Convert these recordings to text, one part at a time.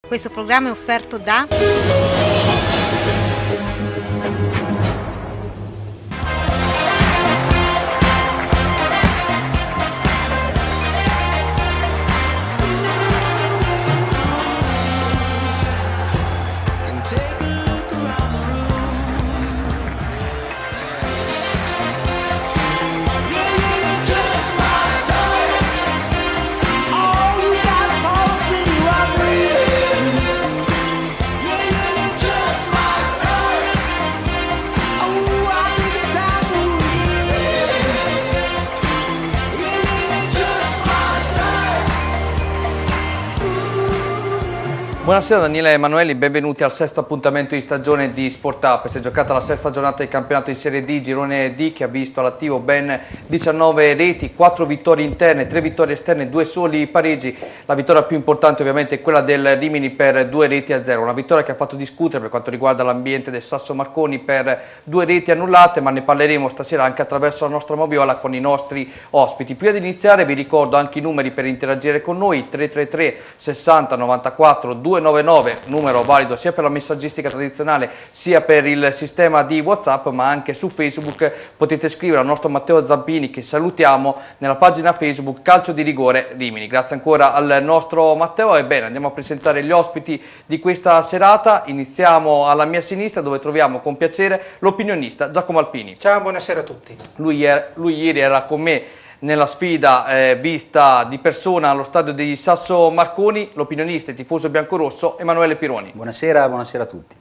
Questo programma è offerto da... Buonasera Daniele Emanueli, benvenuti al sesto appuntamento di stagione di Sport Up. Si è giocata la sesta giornata del campionato di Serie D, girone D, che ha visto all'attivo ben 19 reti, 4 vittorie interne, 3 vittorie esterne, 2 soli pareggi. La vittoria più importante ovviamente è quella del Rimini per 2-0, una vittoria che ha fatto discutere per quanto riguarda l'ambiente del Sasso Marconi per 2 reti annullate, ma ne parleremo stasera anche attraverso la nostra moviola con i nostri ospiti. Prima di iniziare vi ricordo anche i numeri per interagire con noi: 333 60 94 299, numero valido sia per la messaggistica tradizionale sia per il sistema di WhatsApp, ma anche su Facebook potete scrivere al nostro Matteo Zampini, che salutiamo, nella pagina Facebook Calcio di Rigore Rimini. Grazie ancora al nostro Matteo. Ebbene, andiamo a presentare gli ospiti di questa serata. Iniziamo alla mia sinistra, dove troviamo con piacere l'opinionista Giacomo Alpini. Ciao, buonasera a tutti. Lui ieri era con me nella sfida vista di persona allo stadio di Sasso Marconi, l'opinionista e tifoso biancorosso Emanuele Pironi. Buonasera, buonasera a tutti.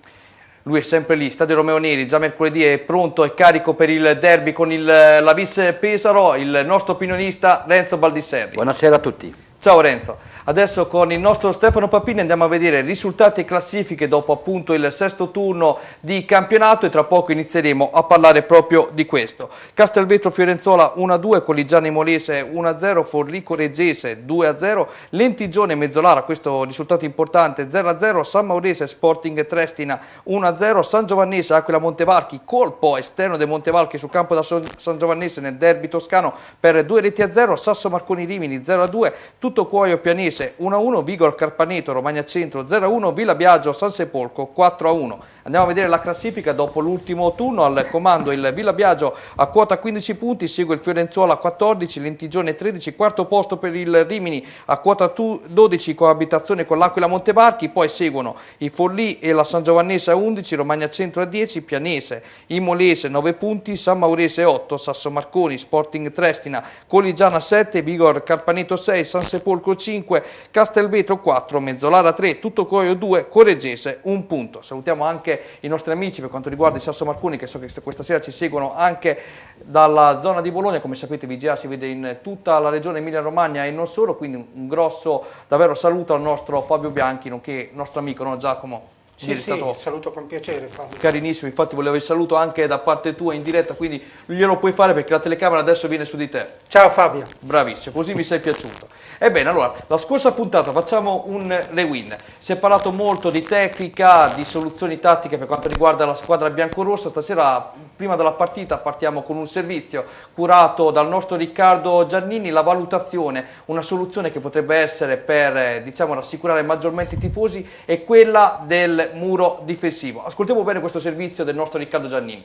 Lui è sempre lì, Stadio Romeo Neri, già mercoledì è pronto e carico per il derby con la Vis Pesaro, il nostro opinionista Renzo Baldisserri. Buonasera a tutti. Ciao Renzo. Adesso con il nostro Stefano Papini andiamo a vedere risultati e classifiche dopo appunto il sesto turno di campionato, e tra poco inizieremo a parlare proprio di questo. Castelvetro Fiorenzuola 1-2, Colligiano Molise 1-0, Forlico Reggese 2-0, Lentigione Mezzolara, questo risultato importante, 0-0, San Maurese Sporting Trestina 1-0, San Giovannese Aquila Montevarchi, colpo esterno del Montevarchi sul campo da San Giovannese nel derby toscano per 2-0, Sasso Marconi Rimini 0-2, Tuttocuoio Pianese 1-1, Vigor Carpaneto Romagna Centro 0-1, Villa Biagio San Sepolcro 4-1. Andiamo a vedere la classifica dopo l'ultimo turno. Al comando il Villa Biagio a quota 15 punti, segue il Fiorenzuola a 14, Lentigione 13, quarto posto per il Rimini a quota 12 coabitazione con l'Aquila Montevarchi, poi seguono i Forlì e la San Giovannese a 11, Romagna Centro a 10, Pianese, Imolese 9 punti, San Maurese 8, Sasso Marconi, Sporting Trestina, Colligiana 7, Vigor Carpaneto 6, San Sepolcro 5, Castelvetro 4, Mezzolara 3, Tuttocuoio 2, Correggese 1 punto. Salutiamo anche i nostri amici per quanto riguarda il Sasso Marconi, che so che questa sera ci seguono anche dalla zona di Bologna. Come sapete VGA si vede in tutta la regione Emilia Romagna e non solo, quindi un grosso davvero saluto al nostro Fabio Bianchi, nonché nostro amico, no Giacomo? Sì, saluto con piacere Fabio. Carinissimo, infatti volevo il saluto anche da parte tua in diretta, quindi glielo puoi fare perché la telecamera adesso viene su di te. Ciao Fabio. Bravissimo, così mi sei piaciuto. Ebbene, allora, la scorsa puntata facciamo un rewind. Si è parlato molto di tecnica, di soluzioni tattiche per quanto riguarda la squadra biancorossa. Stasera, prima della partita, partiamo con un servizio curato dal nostro Riccardo Giannini, la valutazione, una soluzione che potrebbe essere per, diciamo, rassicurare maggiormente i tifosi, è quella del muro difensivo. Ascoltiamo bene questo servizio del nostro Riccardo Giannini.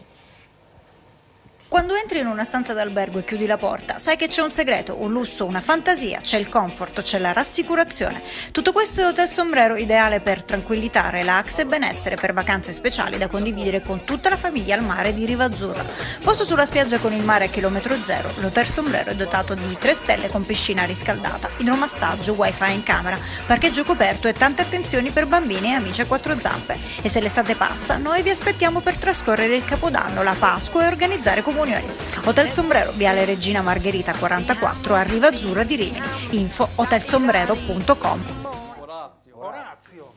Quando entri in una stanza d'albergo e chiudi la porta, sai che c'è un segreto, un lusso, una fantasia, c'è il comfort, c'è la rassicurazione. Tutto questo è Hotel Sombrero, ideale per tranquillità, relax e benessere, per vacanze speciali da condividere con tutta la famiglia al mare di Riva Azzurra. Posto sulla spiaggia con il mare a chilometro zero, l'Hotel Sombrero è dotato di 3 stelle con piscina riscaldata, idromassaggio, wifi in camera, parcheggio coperto e tante attenzioni per bambini e amici a 4 zampe. E se l'estate passa, noi vi aspettiamo per trascorrere il Capodanno, la Pasqua e organizzare comunioni. Hotel Sombrero, Viale Regina Margherita 44 a Riva Azzurra di Rimini. Info hotelsombrero.com.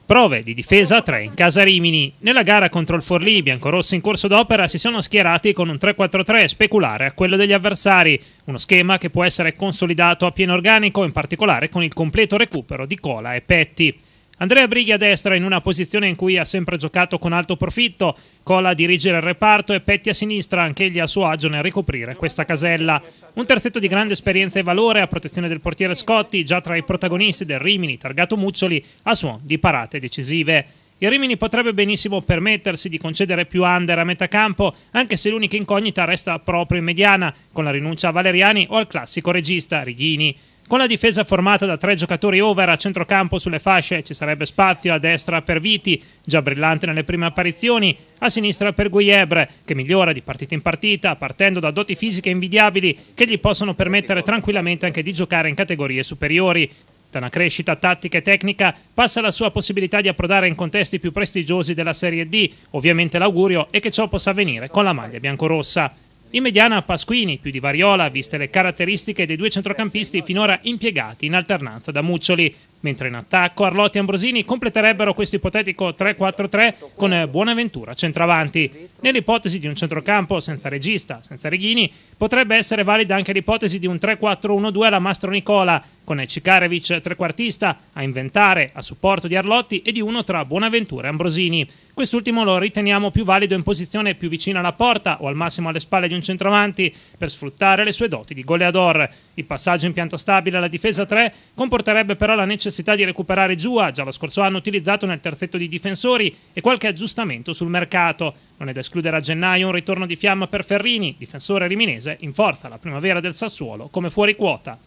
Prove di difesa 3 in casa Rimini. Nella gara contro il Forlì, i biancorossi in corso d'opera si sono schierati con un 3-4-3 speculare a quello degli avversari, uno schema che può essere consolidato a pieno organico, in particolare con il completo recupero di Cola e Petti. Andrea Brighi a destra in una posizione in cui ha sempre giocato con alto profitto, Cola a dirigere il reparto e Petti a sinistra, anch'egli a suo agio nel ricoprire questa casella. Un terzetto di grande esperienza e valore a protezione del portiere Scotti, già tra i protagonisti del Rimini targato Muccioli, a suon di parate decisive. Il Rimini potrebbe benissimo permettersi di concedere più under a metà campo, anche se l'unica incognita resta proprio in mediana, con la rinuncia a Valeriani o al classico regista Righini. Con la difesa formata da 3 giocatori over a centrocampo sulle fasce ci sarebbe spazio a destra per Viti, già brillante nelle prime apparizioni, a sinistra per Guillebre, che migliora di partita in partita, partendo da doti fisiche invidiabili che gli possono permettere tranquillamente anche di giocare in categorie superiori. Da una crescita tattica e tecnica passa la sua possibilità di approdare in contesti più prestigiosi della Serie D. Ovviamente l'augurio è che ciò possa avvenire con la maglia biancorossa. In mediana Pasquini, più di Variola, viste le caratteristiche dei 2 centrocampisti finora impiegati in alternanza da Muccioli, mentre in attacco Arlotti e Ambrosini completerebbero questo ipotetico 3-4-3 con Buonaventura centravanti. Nell'ipotesi di un centrocampo senza regista, senza Righini, potrebbe essere valida anche l'ipotesi di un 3-4-1-2 alla Mastro Nicola, con Cikarevic trequartista a inventare a supporto di Arlotti e di uno tra Buonaventura e Ambrosini. Quest'ultimo lo riteniamo più valido in posizione più vicina alla porta o al massimo alle spalle di un centravanti per sfruttare le sue doti di goleador. Il passaggio in pianta stabile alla difesa 3 comporterebbe però la necessità di recuperare Giua, già lo scorso anno utilizzato nel terzetto di difensori, e qualche aggiustamento sul mercato. Non è da escludere a gennaio un ritorno di fiamma per Ferrini, difensore riminese in forza alla primavera del Sassuolo come fuori quota.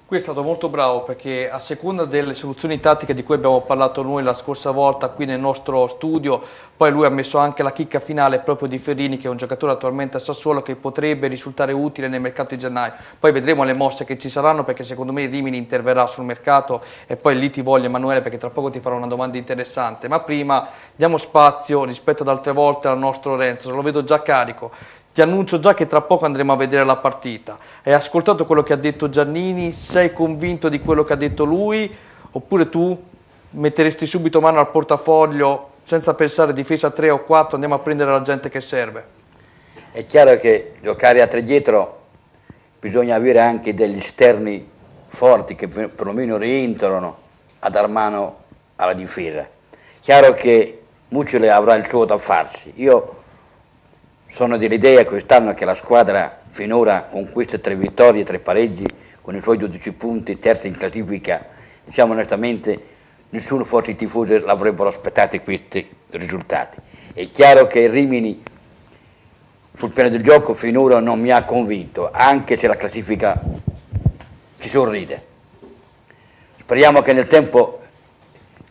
Qui è stato molto bravo perché a seconda delle soluzioni tattiche di cui abbiamo parlato noi la scorsa volta qui nel nostro studio, poi lui ha messo anche la chicca finale proprio di Ferrini, che è un giocatore attualmente a Sassuolo che potrebbe risultare utile nel mercato di gennaio. Poi vedremo le mosse che ci saranno, perché secondo me il Rimini interverrà sul mercato, e poi lì ti voglio Emanuele perché tra poco ti farò una domanda interessante. Ma prima diamo spazio rispetto ad altre volte al nostro Renzo, lo vedo già carico. Ti annuncio già che tra poco andremo a vedere la partita. Hai ascoltato quello che ha detto Giannini? Sei convinto di quello che ha detto lui? Oppure tu metteresti subito mano al portafoglio senza pensare difesa 3 o 4, andiamo a prendere la gente che serve? È chiaro che giocare a 3 dietro bisogna avere anche degli esterni forti che perlomeno rientrano a dar mano alla difesa. Chiaro che Muccioli avrà il suo da farsi. Io sono dell'idea quest'anno che la squadra finora con queste 3 vittorie e 3 pareggi, con i suoi 12 punti, terza in classifica, diciamo onestamente, nessuno, forse i tifosi, l'avrebbero aspettato questi risultati. È chiaro che il Rimini sul piano del gioco finora non mi ha convinto, anche se la classifica ci sorride. Speriamo che nel tempo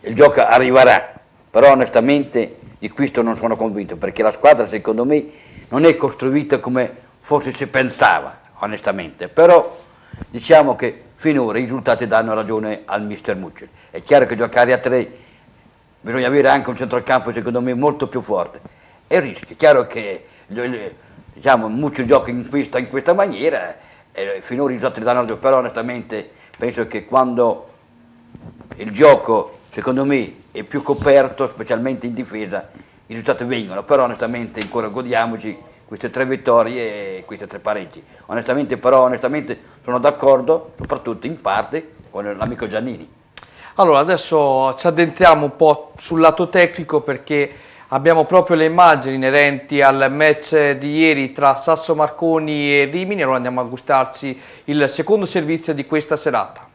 il gioco arriverà, però onestamente di questo non sono convinto, perché la squadra secondo me non è costruita come forse si pensava, onestamente, però diciamo che finora i risultati danno ragione al mister Muccioli. È chiaro che giocare a 3 bisogna avere anche un centrocampo secondo me molto più forte, e rischia. È chiaro che diciamo, Muccioli gioca in questa maniera e finora i risultati danno ragione, però onestamente penso che quando il gioco secondo me è più coperto, specialmente in difesa, i risultati vengono, però onestamente ancora godiamoci queste 3 vittorie e queste 3 pareggi. Onestamente sono d'accordo, soprattutto in parte, con l'amico Giannini. Allora, adesso ci addentriamo un po' sul lato tecnico, perché abbiamo proprio le immagini inerenti al match di ieri tra Sasso Marconi e Rimini. Allora andiamo a gustarci il secondo servizio di questa serata.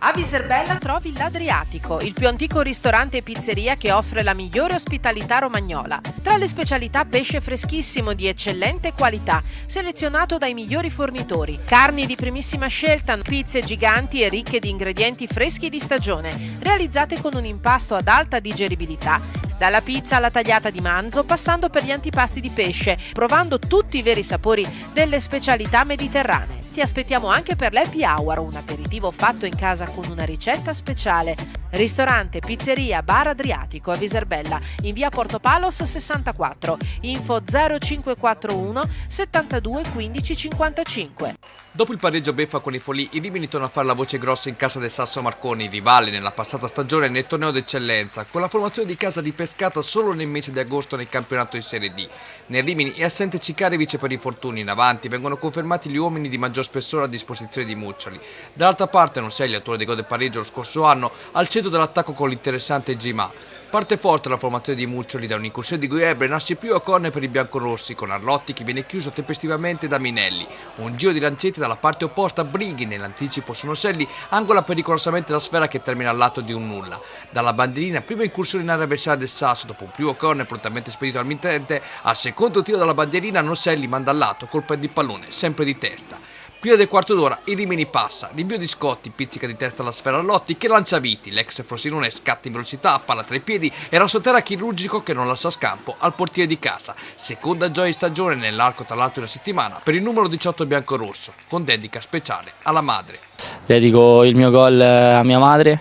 A Viserbella trovi l'Adriatico, il più antico ristorante e pizzeria che offre la migliore ospitalità romagnola. Tra le specialità pesce freschissimo di eccellente qualità, selezionato dai migliori fornitori, carni di primissima scelta, pizze giganti e ricche di ingredienti freschi di stagione, realizzate con un impasto ad alta digeribilità. Dalla pizza alla tagliata di manzo, passando per gli antipasti di pesce, provando tutti i veri sapori delle specialità mediterranee. Ti aspettiamo anche per l'happy hour, un aperitivo fatto in casa con una ricetta speciale. Ristorante, pizzeria, bar Adriatico a Viserbella, in via Portopalos 64, info 0541 72 15 55. Dopo il pareggio beffa con i Folì, i Rimini torna a fare la voce grossa in casa del Sasso Marconi, rivale nella passata stagione nel torneo d'eccellenza, con la formazione di casa ripescata solo nel mese di agosto nel campionato in Serie D. Nel Rimini è assente Ciccarevic per infortuni, in avanti vengono confermati gli uomini di maggior spessore a disposizione di Muccioli. Dall'altra parte Noselli, autore del gol del pareggio lo scorso anno, al centro dell'attacco con l'interessante Gimà. Parte forte la formazione di Muccioli da un'incursione di Guebre, nasce più a corner per i biancorossi, con Arlotti che viene chiuso tempestivamente da Minelli. Un giro di lancette dalla parte opposta, Brighi nell'anticipo su Noselli, angola pericolosamente la sfera che termina al lato di un nulla. Dalla bandierina, prima incursione in area avversaria del Sasso, dopo un primo corner prontamente spedito al mittente, al secondo tiro dalla bandierina Noselli manda al lato, colpa di pallone, sempre di testa. Prima del quarto d'ora il Rimini passa, rinvio di Scotti, pizzica di testa alla sfera Arlotti che lancia Viti, l'ex Frosinone scatta in velocità, palla tra i piedi e rasoterra chirurgico che non lascia scampo al portiere di casa. Seconda gioia di stagione nell'arco tra l'altro di una settimana per il numero 18 biancorosso, con dedica speciale alla madre. Dedico il mio gol a mia madre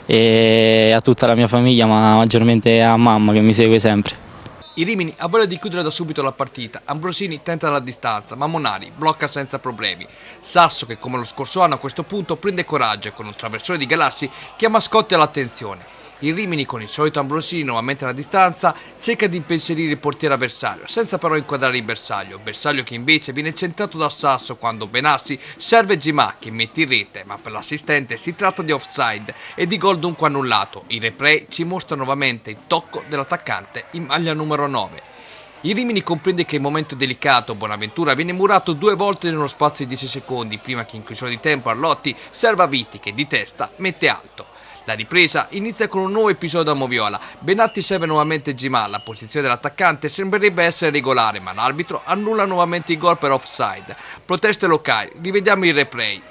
e a tutta la mia famiglia, ma maggiormente a mamma che mi segue sempre. I Rimini ha voglia di chiudere da subito la partita, Ambrosini tenta dalla distanza, ma Monari blocca senza problemi. Sasso che come lo scorso anno a questo punto prende coraggio e con un traversone di Galassi chiama Scotti all'attenzione. Il Rimini con il solito Ambrosini nuovamente alla distanza cerca di impensierire il portiere avversario, senza però inquadrare il bersaglio che invece viene centrato da Sasso quando Benassi serve Gimà che mette in rete, ma per l'assistente si tratta di offside e di gol dunque annullato. Il replay ci mostra nuovamente il tocco dell'attaccante in maglia numero 9. Il Rimini comprende che il momento è delicato, Bonaventura viene murato 2 volte nello spazio di 10 secondi prima che in chiusura di tempo Arlotti serva Viti che di testa mette alto. La ripresa inizia con un nuovo episodio da Moviola. Benatti serve nuovamente Gimà, la posizione dell'attaccante sembrerebbe essere regolare, ma l'arbitro annulla nuovamente il gol per offside. Proteste locali, rivediamo il replay.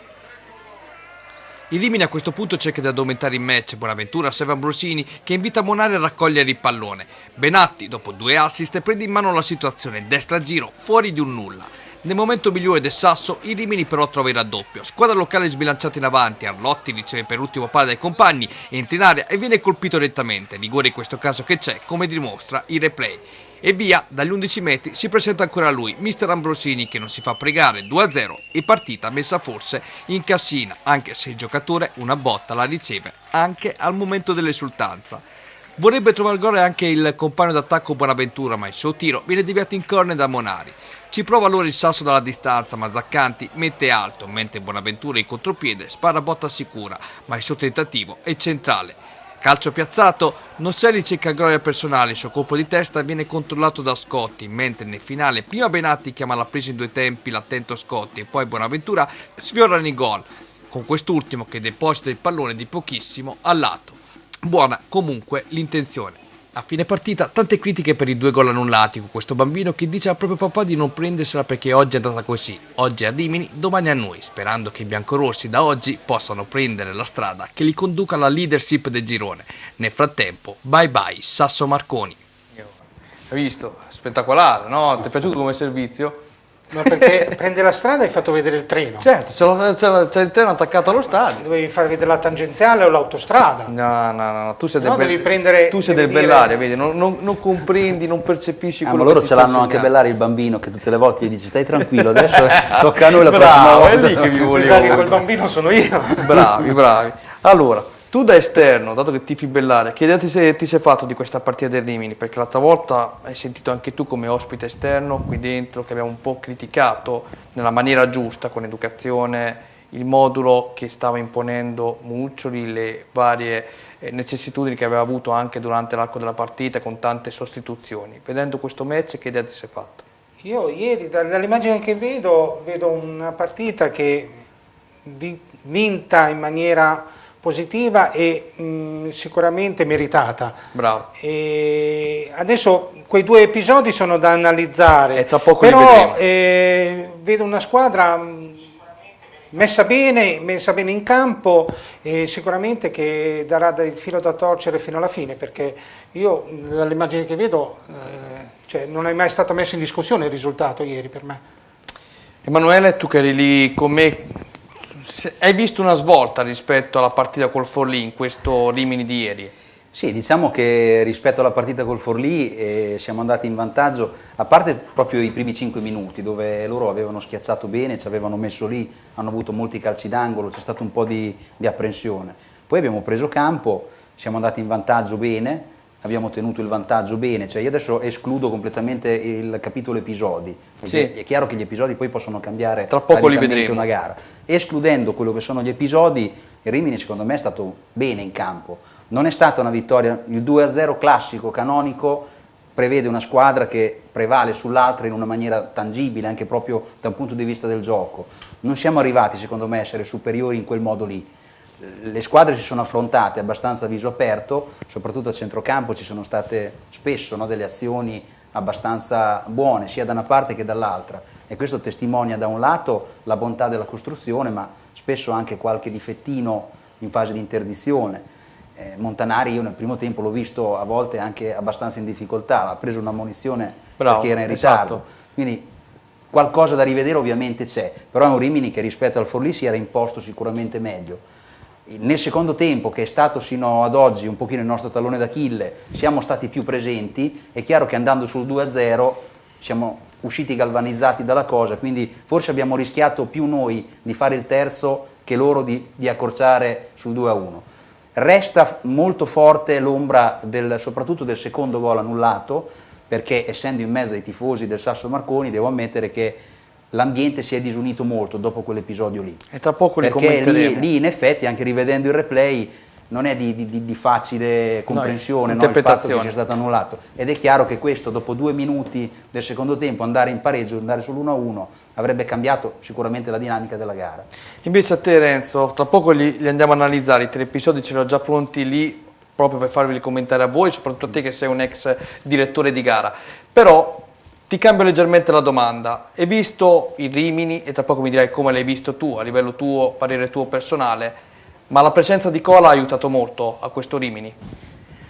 Il Rimini a questo punto cerca di aumentare il match, Bonaventura serve Ambrosini che invita Monari a raccogliere il pallone. Benatti, dopo 2 assist, prende in mano la situazione, destra giro, fuori di un nulla. Nel momento migliore del Sasso, il Rimini però trova il raddoppio. Squadra locale sbilanciata in avanti, Arlotti riceve per ultimo palla dai compagni, entra in area e viene colpito direttamente. Rigore in questo caso che c'è, come dimostra il replay. E via, dagli 11 metri si presenta ancora lui, mister Ambrosini che non si fa pregare, 2-0 e partita messa forse in cassina, anche se il giocatore una botta la riceve anche al momento dell'esultanza. Vorrebbe trovare gol anche il compagno d'attacco Bonaventura, ma il suo tiro viene deviato in corner da Monari. Ci prova allora il Sasso dalla distanza, ma Zaccanti mette alto, mentre Bonaventura in contropiede spara botta sicura, ma il suo tentativo è centrale. Calcio piazzato, Noselli cerca gloria personale, il suo colpo di testa viene controllato da Scotti, mentre nel finale prima Benatti chiama la presa in 2 tempi l'attento Scotti e poi Bonaventura sfiorano il gol, con quest'ultimo che deposita il pallone di pochissimo al lato. Buona comunque l'intenzione. A fine partita tante critiche per i 2 gol annullati con questo bambino che dice al proprio papà di non prendersela perché oggi è andata così, oggi a Rimini, domani a noi, sperando che i biancorossi da oggi possano prendere la strada che li conduca alla leadership del girone. Nel frattempo, bye bye Sasso Marconi. Hai visto? Spettacolare, no? Ti è piaciuto come servizio? Ma perché prende la strada e hai fatto vedere il treno? Certo, c'è il treno attaccato allo stadio. Dovevi far vedere la tangenziale o l'autostrada. No, tu sei No, del, devi prendere- tu sei devi del dire- Bellaria, vedi, non comprendi, non percepisci quello ma loro che ti ce sto l'hanno anche insegnando. Bellaria il bambino che tutte le volte gli dice stai tranquillo, adesso tocca a noi la prossima Bravo, è volta. lì che vi Mi volevo. sa che quel bambino sono io. Bravi. Allora, tu da esterno, dato che tifi Bellaria, che idea ti sei fatto di questa partita del Rimini? Perché l'altra volta hai sentito anche tu come ospite esterno qui dentro che abbiamo un po' criticato nella maniera giusta, con educazione, il modulo che stava imponendo Muccioli, le varie necessitudini che aveva avuto anche durante l'arco della partita con tante sostituzioni. Vedendo questo match, che idea ti sei fatto? Io ieri, dall'immagine che vedo una partita che vinta in maniera positiva e sicuramente meritata. Bravo. E adesso quei 2 episodi sono da analizzare, E tra poco li però vedremo. vedo una squadra messa bene in campo e sicuramente che darà il filo da torcere fino alla fine, perché io dall'immagine che vedo cioè, non è mai stato messo in discussione il risultato ieri per me. Emanuele, tu che eri lì con me Hai visto una svolta rispetto alla partita col Forlì in questo Rimini di ieri? Sì, diciamo che rispetto alla partita col Forlì siamo andati in vantaggio, a parte proprio i primi 5 minuti dove loro avevano schiacciato bene, ci avevano messo lì, hanno avuto molti calci d'angolo, c'è stato un po' di apprensione. Poi abbiamo preso campo, siamo andati in vantaggio bene, abbiamo tenuto il vantaggio bene, cioè io adesso escludo completamente il capitolo episodi, perché Sì. è chiaro che gli episodi poi possono cambiare Tra poco li radicalmente vedremo. una gara. Escludendo quello che sono gli episodi, il Rimini secondo me è stato bene in campo, non è stata una vittoria, il 2-0 classico, canonico, prevede una squadra che prevale sull'altra in una maniera tangibile, anche proprio da un punto di vista del gioco. Non siamo arrivati secondo me a essere superiori in quel modo lì. Le squadre si sono affrontate abbastanza a viso aperto, soprattutto a centrocampo ci sono state spesso, no, delle azioni abbastanza buone sia da una parte che dall'altra, e questo testimonia da un lato la bontà della costruzione, ma spesso anche qualche difettino in fase di interdizione. Montanari io nel primo tempo l'ho visto a volte anche abbastanza in difficoltà, ha preso una munizione perché era in ritardo, esatto. quindi qualcosa da rivedere ovviamente c'è, però è un Rimini che rispetto al Forlì si era imposto sicuramente meglio. Nel secondo tempo, che è stato sino ad oggi un pochino il nostro tallone d'Achille, siamo stati più presenti, è chiaro che andando sul 2-0 siamo usciti galvanizzati dalla cosa, quindi forse abbiamo rischiato più noi di fare il terzo che loro di accorciare sul 2-1. Resta molto forte l'ombra soprattutto del secondo gol annullato, perché essendo in mezzo ai tifosi del Sasso Marconi devo ammettere che l'ambiente si è disunito molto dopo quell'episodio lì. E tra poco li Perché commenteremo. lì in effetti, anche rivedendo il replay, non è di facile comprensione, no, il fatto che interpretazione. sia stato annullato. Ed è chiaro che questo, dopo 2 minuti del secondo tempo, andare in pareggio, andare sull'1-1, avrebbe cambiato sicuramente la dinamica della gara. Invece a te Renzo, tra poco li andiamo a analizzare, i 3 episodi ce li ho già pronti lì proprio per farveli commentare a voi, soprattutto a te che sei un ex direttore di gara. Però ti cambio leggermente la domanda, hai visto il Rimini e tra poco mi dirai come l'hai visto tu, a livello tuo, parere tuo personale, ma la presenza di Cola ha aiutato molto a questo Rimini?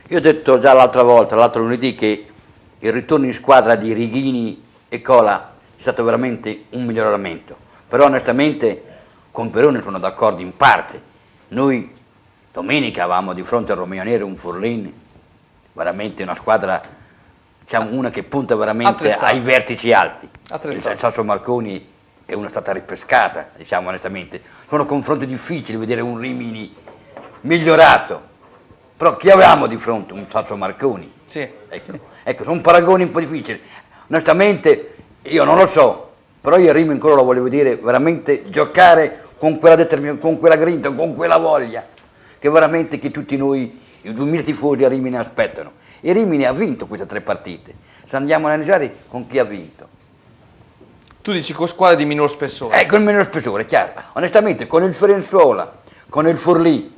Io ho detto già l'altra volta, l'altro lunedì, che il ritorno in squadra di Righini e Cola è stato veramente un miglioramento, però onestamente con Perone sono d'accordo in parte. Noi domenica avevamo di fronte a Romeo Nero un Forlì, veramente una squadra, diciamo, una che punta veramente Attrezzata. ai vertici alti. Attrezzata. Il Sasso Marconi è una stata ripescata, diciamo onestamente. Sono confronti difficili vedere un Rimini migliorato, però chi avevamo di fronte? Un Sasso Marconi. Sì. Ecco, sono paragoni un po' difficili. Onestamente io non lo so, però io Rimini ancora lo volevo dire, veramente giocare con quella determinazione, con quella grinta, con quella voglia, che veramente che tutti noi, i 2000 tifosi a Rimini aspettano. E Rimini ha vinto queste 3 partite. Se andiamo a analizzare con chi ha vinto. Tu dici con squadre di minor spessore, Con il meno spessore, chiaro. Onestamente con il Fiorenzuola, con il Forlì,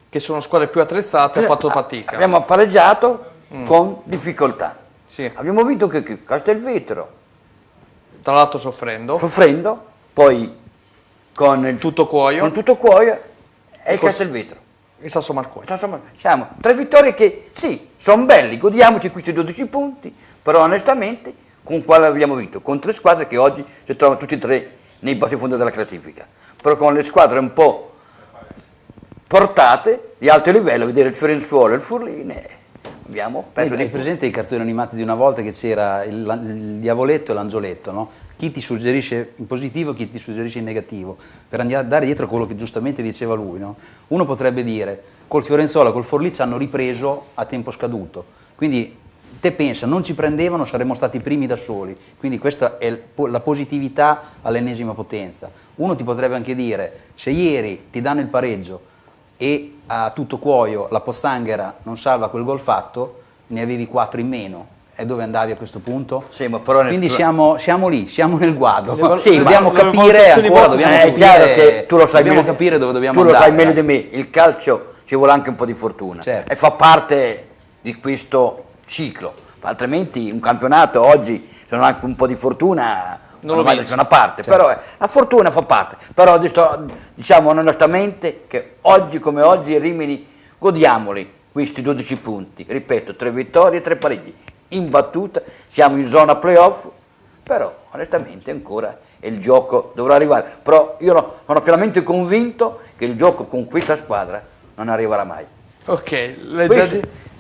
che sono squadre più attrezzate, ha fatto fatica. abbiamo pareggiato con difficoltà. Sì. Abbiamo vinto che Castelvetro, Tra l'altro soffrendo. soffrendo, poi con il Tutto cuoio. con tutto cuoio e il cos- Castelvetro. Il Sasso Marconi. Insomma, siamo 3 vittorie che sì, sono belli, godiamoci questi 12 punti, però onestamente con quale abbiamo vinto? Con 3 squadre che oggi si trovano tutti e 3 nei bassi fondi della classifica, però con le squadre un po' portate di alto livello, a vedere il Fiorenzuola e il Furline, abbiamo perso Hai dei punti. presente i cartoni animati di una volta che c'era il diavoletto e l'angioletto, no? Chi ti suggerisce in positivo, chi ti suggerisce in negativo, per andare dietro a quello che giustamente diceva lui, no? Uno potrebbe dire, col Fiorenzuola, col Forlì ci hanno ripreso a tempo scaduto, quindi te pensa, non ci prendevano, saremmo stati primi da soli, quindi questa è la positività all'ennesima potenza. Uno ti potrebbe anche dire, se ieri ti danno il pareggio e a tutto cuoio la Pozzanghera non salva quel gol fatto, ne avevi 4 in meno. E dove andavi a questo punto? Sì, ma però Quindi siamo lì, siamo nel guado. Sì, dobbiamo ma le capire valutazioni ancora, vostre dobbiamo è capire, chiaro che tu lo sai dobbiamo meglio, capire dove dobbiamo tu lo andare. sai meglio di dai. me, il calcio ci vuole anche un po' di fortuna, Certo. e fa parte di questo ciclo, altrimenti un campionato oggi sono anche un po' di fortuna, Non lo vai vinci. da una parte, Certo. però la fortuna fa parte, però diciamo onestamente che oggi come oggi i Rimini godiamoli questi 12 punti, ripeto, 3 vittorie e 3 pareggi, imbattuta, siamo in zona playoff, però onestamente ancora il gioco dovrà arrivare. Però io sono pienamente convinto che il gioco con questa squadra non arriverà mai. Ok, l'hai già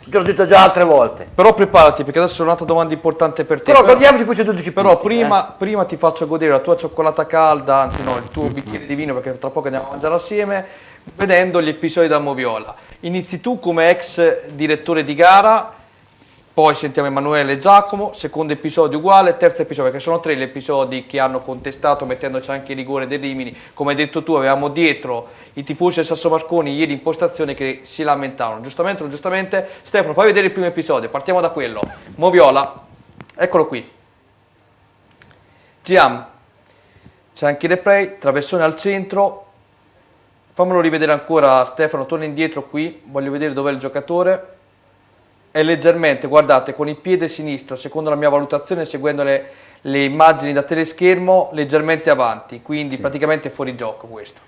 Te l'ho detto già altre volte. Però preparati, perché adesso è un'altra domanda importante per te. Però godiamoci questi 12 Però punti. prima ti faccio godere la tua cioccolata calda, anzi no, il tuo bicchiere di vino, perché tra poco andiamo a mangiare assieme, vedendo gli episodi da Moviola. Inizi tu come ex direttore di gara, poi sentiamo Emanuele e Giacomo, secondo episodio uguale, terzo episodio, perché sono 3 gli episodi che hanno contestato, mettendoci anche il rigore dei Rimini. Come hai detto tu, avevamo dietro i tifosi del Sasso Marconi ieri in postazione che si lamentavano. Giustamente o non giustamente, Stefano, fai vedere il primo episodio, partiamo da quello. Moviola, eccolo qui. Giam, c'è anche il replay, traversone al centro. Fammelo rivedere ancora, Stefano, torna indietro qui, voglio vedere dov'è il giocatore. È leggermente, guardate, con il piede sinistro, secondo la mia valutazione, seguendo le immagini da teleschermo, leggermente avanti, quindi praticamente fuori gioco questo.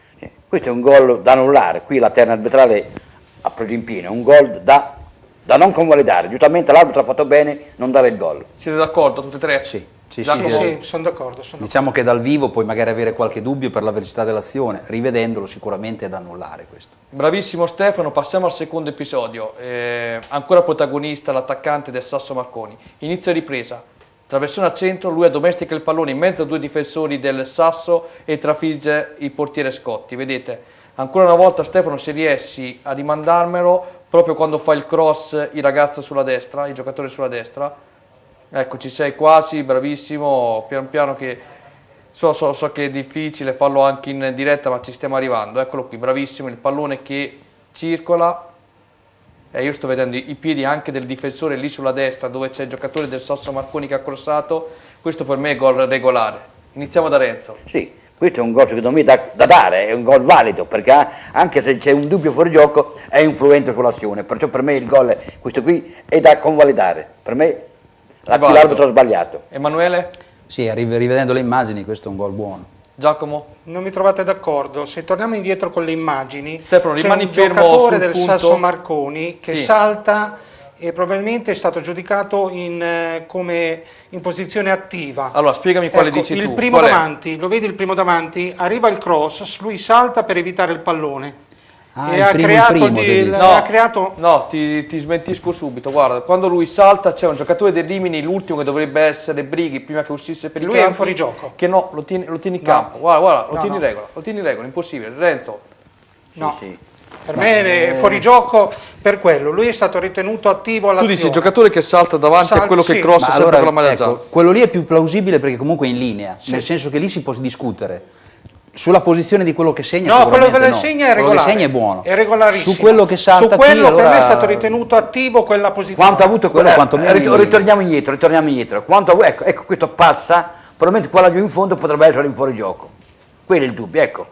Questo è un gol da annullare, qui la terna arbitrale ha preso in pieno, un gol da non convalidare, giustamente l'arbitro ha fatto bene non dare il gol. Siete d'accordo tutti e tre? Sì, Sì, sono d'accordo. Diciamo che dal vivo puoi magari avere qualche dubbio per la velocità dell'azione, rivedendolo sicuramente è da annullare questo. Bravissimo Stefano, passiamo al secondo episodio, ancora protagonista l'attaccante del Sasso Marconi, inizio ripresa, traversone al centro, lui addomestica il pallone in mezzo a 2 difensori del Sasso e trafigge il portiere Scotti, vedete, ancora una volta Stefano se riesci a rimandarmelo proprio quando fa il cross il ragazzo sulla destra, il giocatore sulla destra, ecco ci sei quasi, bravissimo, pian piano che... So che è difficile farlo anche in diretta, ma ci stiamo arrivando. Eccolo qui, bravissimo, il pallone che circola. Io sto vedendo i piedi anche del difensore lì sulla destra, dove c'è il giocatore del Sasso Marconi che ha crossato. Questo per me è gol regolare. Iniziamo da Renzo. Sì, questo è un gol secondo me da dare, è un gol valido, perché anche se c'è un dubbio fuori gioco è influente sull'azione. Perciò per me il gol, questo qui, è da convalidare. Per me l'arbitro ha sbagliato. Emanuele? Sì, rivedendo le immagini questo è un gol buono. Giacomo? Non mi trovate d'accordo? Se torniamo indietro con le immagini, Stefano, c'è rimani un fermo giocatore sul del punto. Sasso Marconi che Sì. salta e probabilmente è stato giudicato come in posizione attiva. Allora, spiegami quale dici il tu. primo Qual è? davanti, lo vedi il primo davanti, arriva il cross, lui salta per evitare il pallone. Ah, e il ha primo, creato, il primo, devi dire. ha creato No, ti smentisco subito. Guarda, quando lui salta c'è un giocatore del Rimini, l'ultimo che dovrebbe essere Brighi prima che uscisse per i Lui campi. è un fuorigioco. Che no, lo tieni in No. campo. Guarda, lo No, tieni in no. regola, impossibile. Renzo. no. Sì, sì. Per me è fuori gioco per quello, lui è stato ritenuto attivo Tu all'azione. dici il giocatore che salta davanti a quello che sì. crossa Ma sempre allora, con la maglia ecco, gialla. quello lì è più plausibile perché comunque è in linea, nel senso che lì si può discutere. Sulla posizione di quello che segna No, quello sicuramente che no. segna è Quello regolare. che segna è buono. È regolarissimo. Su quello che salta Su quello qui, per me allora... è stato ritenuto attivo quella posizione. Quanto ha avuto Quello quantomeno ritorniamo indietro. Ecco, questo passa, probabilmente qua laggiù in fondo potrebbe essere in fuorigioco. Quello è il dubbio, ecco.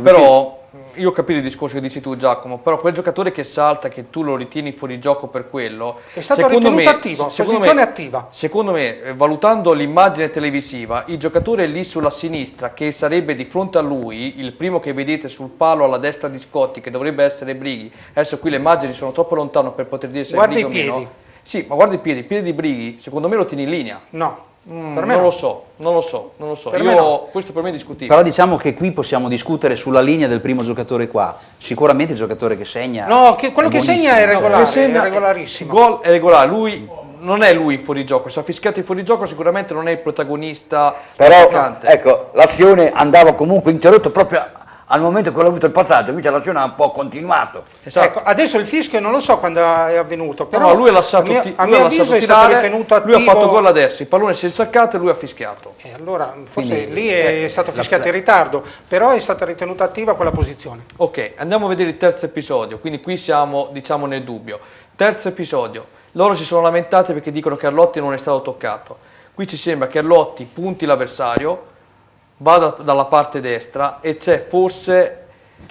Però io ho capito il discorso che dici tu Giacomo, però quel giocatore che salta, che tu lo ritieni fuori gioco per quello, È stato secondo ritenuto me, attivo, secondo posizione me- attiva. Secondo me, valutando l'immagine televisiva, il giocatore lì sulla sinistra, che sarebbe di fronte a lui, il primo che vedete sul palo alla destra di Scotti, che dovrebbe essere Brighi, adesso qui le immagini sono troppo lontano per poter dire se Guarda è Brighi i o meno. piedi. Sì, ma guarda i piedi di Brighi, secondo me lo tieni in linea. No, per me non no. lo so. Per me no. Questo per me è discutibile. Però diciamo che qui possiamo discutere sulla linea del primo giocatore qua. Sicuramente il giocatore che segna... No, quello è che buonissimo. segna è regolare, Segna- è regolarissimo. Il gol è regolare, lui non è lui in fuorigioco, se ha fischiato in fuorigioco sicuramente non è il protagonista Però, attaccante. ecco, l'azione andava comunque interrotta proprio al momento che l'ho avuto il passaggio, invece l'azione ha un po' continuato. Esatto. Ecco, adesso il fischio non lo so quando è avvenuto, però No, lui ha lasciato, a mio, ti- a lui mio ha avviso lasciato è stato tirare, ritenuto attivo. lui ha fatto gol adesso, il pallone si è saccato e lui ha fischiato. Allora, forse Quindi, lì è stato fischiato in ritardo, però è stata ritenuta attiva quella posizione. Ok, andiamo a vedere il terzo episodio, quindi qui siamo diciamo nel dubbio. Terzo episodio, loro si sono lamentati perché dicono che Arlotti non è stato toccato. Qui ci sembra che Arlotti punti l'avversario, vada dalla parte destra e c'è forse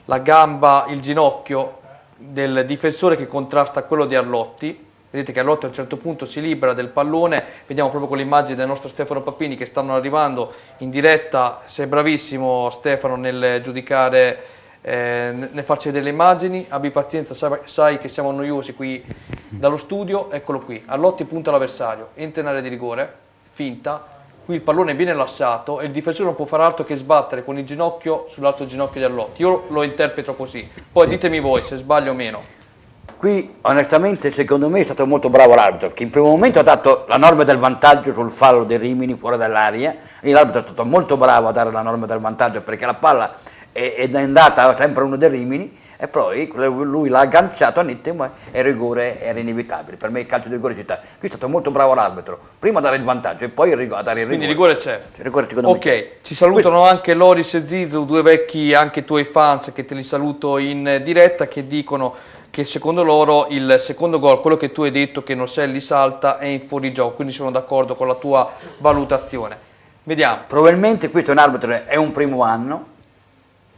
la gamba, il ginocchio del difensore che contrasta quello di Arlotti. Vedete che Arlotti a un certo punto si libera del pallone, vediamo proprio con l'immagine del nostro Stefano Papini che stanno arrivando in diretta. Sei bravissimo Stefano nel giudicare, nel farci vedere le immagini, abbi pazienza, sai che siamo noiosi qui dallo studio. Eccolo qui, Arlotti punta l'avversario, entra in area di rigore, finta, qui il pallone viene lasciato e il difensore non può fare altro che sbattere con il ginocchio sull'altro ginocchio di Arlotti. Io lo interpreto così, poi ditemi voi se sbaglio o meno. Qui onestamente secondo me è stato molto bravo l'arbitro, perché in primo momento ha dato la norma del vantaggio sul fallo dei Rimini fuori dall'area, e l'arbitro è stato molto bravo a dare la norma del vantaggio perché la palla è andata sempre uno dei Rimini, e poi lui l'ha agganciato a Nittimo e il rigore era inevitabile. Per me il calcio di rigore ci sta. Qui è stato molto bravo l'arbitro, prima a dare il vantaggio e poi a dare il rigore. Quindi il rigore c'è. Il rigore secondo me c'è. Ok, ci salutano anche Loris e Zizou, due vecchi anche tuoi fans che te li saluto in diretta, che dicono che secondo loro il secondo gol, quello che tu hai detto che Noselli salta, è in fuorigioco, quindi sono d'accordo con la tua valutazione. Vediamo. Probabilmente questo è un arbitro, è un primo anno,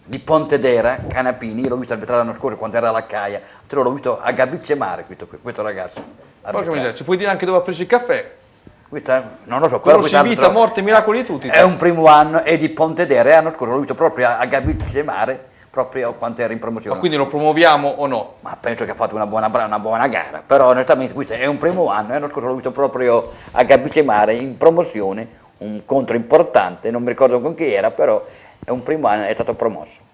di Pontedera, Canapini. Io l'ho visto arbitrare l'anno scorso quando era alla Caia, l'ho visto a Gabizze Mare questo ragazzo. Porca miseria, ci puoi dire anche dove ha preso il caffè? Non lo so, Conosci vita, morte, miracoli di tutti. È un primo anno, è di Pontedera, e l'anno scorso l'ho visto proprio a Gabizze Mare, proprio quando era in promozione. Ma quindi lo promuoviamo o no? Ma penso che ha fatto una buona gara, però onestamente questo è un primo anno, e l'anno scorso l'ho visto proprio a Gabizze Mare in promozione, un contro importante, non mi ricordo con chi era, però è un primo anno, è stato promosso.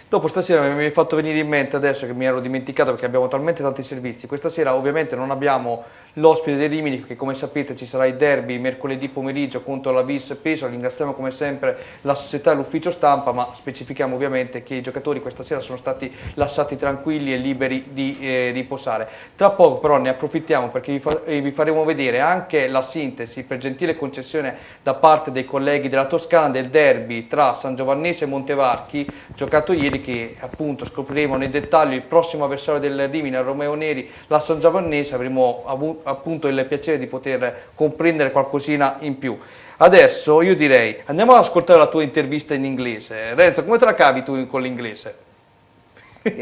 Dopo stasera mi hai fatto venire in mente, adesso che mi ero dimenticato perché abbiamo talmente tanti servizi, questa sera ovviamente non abbiamo l'ospite dei Rimini perché come sapete ci sarà il derby mercoledì pomeriggio contro la Vis Pesaro. Ringraziamo come sempre la società e l'ufficio stampa, ma specifichiamo ovviamente che i giocatori questa sera sono stati lasciati tranquilli e liberi di riposare. Tra poco però ne approfittiamo perché vi faremo vedere anche la sintesi per gentile concessione da parte dei colleghi della Toscana del derby tra San Giovannese e Montevarchi giocato ieri, che appunto scopriremo nei dettagli il prossimo avversario del Rimini, Romeo Neri, la San Giovannese. Avremo appunto il piacere di poter comprendere qualcosina in più. Adesso io direi andiamo ad ascoltare la tua intervista in inglese. Renzo, come te la cavi tu con l'inglese?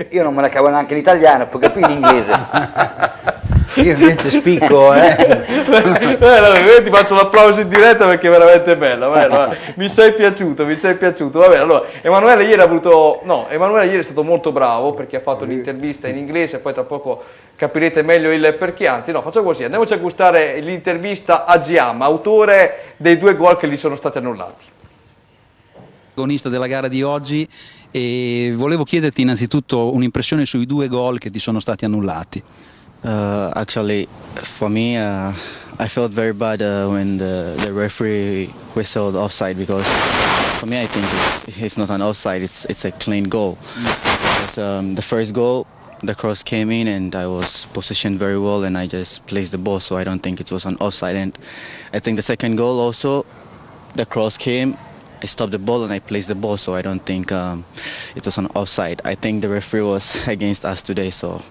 Io non me la cavo neanche in italiano, puoi capire in inglese. Io invece spicco, Ti faccio l'applauso in diretta perché è veramente bello. Mi sei piaciuto. Va bene, allora, Emanuele ieri è stato molto bravo perché ha fatto l'intervista in inglese, poi tra poco capirete meglio il perché, anzi no, facciamo così, andiamoci a gustare l'intervista a Giam, autore dei 2 gol che gli sono stati annullati. Protagonista della gara di oggi, e volevo chiederti innanzitutto un'impressione sui 2 gol che ti sono stati annullati. Actually, for me, I felt very bad when the referee whistled offside, because for me I think it's not an offside, it's a clean goal. Because, the first goal, the cross came in and I was positioned very well and I just placed the ball, so I don't think it was an offside. And I think the second goal also, the cross came, I stopped the ball and I placed the ball, so I don't think it was an offside. I think the referee was against us today, so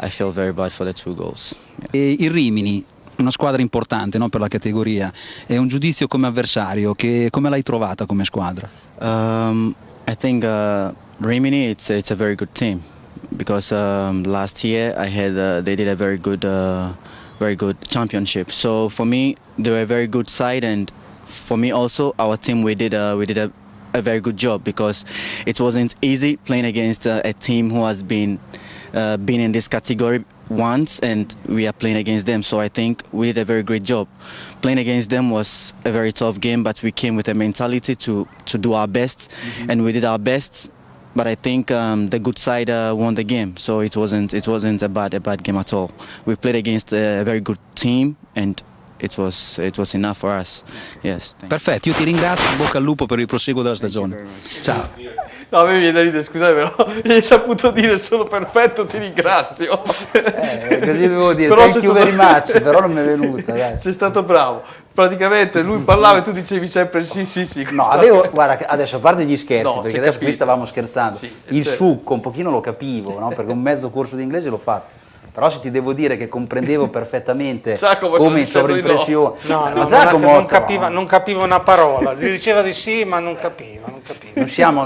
I feel very bad for the 2 goals. Yeah. E il Rimini, una squadra importante, no, per la categoria, è un giudizio come avversario, come l'hai trovata come squadra? I think Rimini, it's a very good team, because last year they did a very good championship. So for me, they were a very good side, and for me also, our team, we did a very good job, because it wasn't easy playing against a team who has been in this category once, and we are playing against them. So I think we did a very great job. Playing against them was a very tough game, but we came with a mentality to do our best, and we did our best. But I think the good side won the game, so it wasn't a bad game at all. We played against a very good team, and it was enough for us. Yes. Perfetto, io ti ringrazio, in bocca al lupo per il proseguo della stagione. Ciao. No, a me viene da ridere, scusate, però gli hai saputo dire solo perfetto, ti ringrazio. Così dovevo dire, thank you very much, però non mi è venuta. Dai. Sei stato bravo. Praticamente lui parlava e tu dicevi sempre sì. No, guarda, adesso a parte gli scherzi, perché adesso qui stavamo scherzando, il succo un pochino lo capivo, no? Perché un mezzo corso di inglese l'ho fatto. Però se ti devo dire che comprendevo perfettamente come in sovraimpressione. Non capiva una parola, gli diceva di sì, ma non capiva. Non siamo.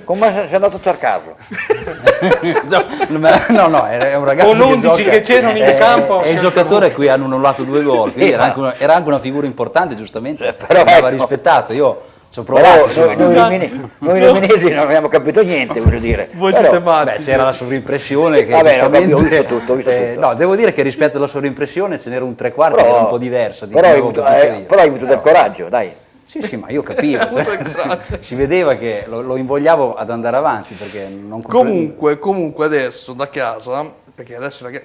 Come sei andato a cercarlo? No, è un ragazzo con l'11 che c'erano in campo. È il giocatore a cui hanno annullato 2 gol, quindi era anche una figura importante, giustamente, però andava rispettato. Io Ci ho provato. Noi riminesi non abbiamo capito niente, voglio dire. Voi Però, siete matti. Beh, c'era la sovrimpressione che Vabbè, giustamente... ho visto tutto. No, devo dire che rispetto alla sovrimpressione ce n'era un tre quarti Però- che era un po' diversa. di Però come hai avevo avuto, capito io. però hai avuto del coraggio, dai. Sì, ma io capivo, si vedeva che lo invogliavo ad andare avanti perché non comprendevo. Comunque adesso da casa, perché adesso ragazzi,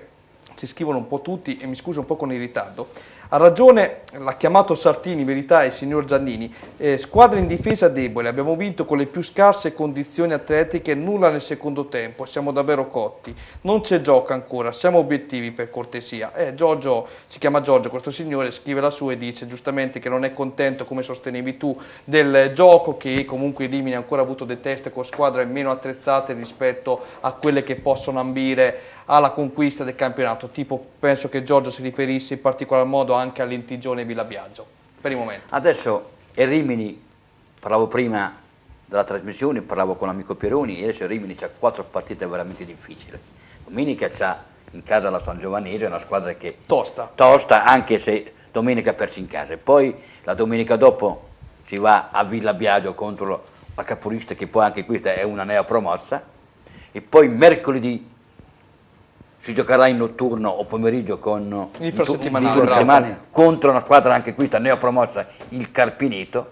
ci scrivono un po' tutti e mi scuso un po' con il ritardo, ha ragione, l'ha chiamato Sartini, in verità, il signor Giannini, squadra in difesa debole, abbiamo vinto con le più scarse condizioni atletiche, nulla nel secondo tempo, siamo davvero cotti, non c'è gioco ancora, siamo obiettivi per cortesia. Giorgio, si chiama Giorgio, questo signore scrive la sua e dice giustamente che non è contento, come sostenevi tu, del gioco, che comunque Rimini ha ancora avuto dei test con squadre meno attrezzate rispetto a quelle che possono ambire alla conquista del campionato, tipo penso che Giorgio si riferisse in particolar modo anche all'Intigione Villa Biagio, per il momento. Adesso Rimini, parlavo prima della trasmissione, parlavo con l'amico Pieroni, e adesso Rimini c'ha 4 partite veramente difficili. Domenica c'ha in casa la San Giovanese, una squadra che tosta, anche se domenica ha perso in casa, e poi la domenica dopo si va a Villa Biagio contro la capolista, che poi anche questa è una neopromossa, e poi mercoledì si giocherà in notturno o pomeriggio con infrasettimanale contro una squadra anche questa neopromossa, il Carpineto,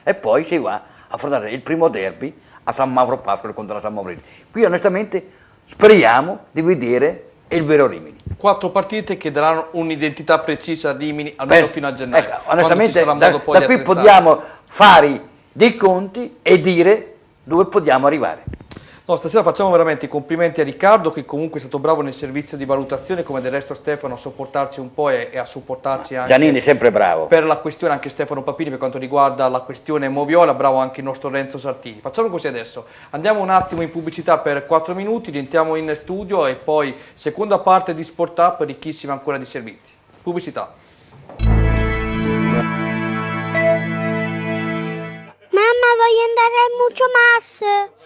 e poi si va a affrontare il primo derby a San Mauro Pascolo contro la San Maurizio. Qui onestamente speriamo di vedere il vero Rimini. 4 partite che daranno un'identità precisa a Rimini almeno fino a gennaio. Ecco, onestamente da qui attrezzare. possiamo fare dei conti e dire dove possiamo arrivare. No, stasera facciamo veramente i complimenti a Riccardo, che comunque è stato bravo nel servizio di valutazione, come del resto Stefano, a sopportarci un po' e a supportarci anche. Giannini è sempre bravo. Per la questione, anche Stefano Papini, per quanto riguarda la questione Moviola, bravo anche il nostro Renzo Sartini. Facciamo così adesso, andiamo un attimo in pubblicità per 4 minuti, rientriamo in studio e poi seconda parte di Sport Up, ricchissima ancora di servizi. Pubblicità. Mamma, voglio andare al Mucho Mas.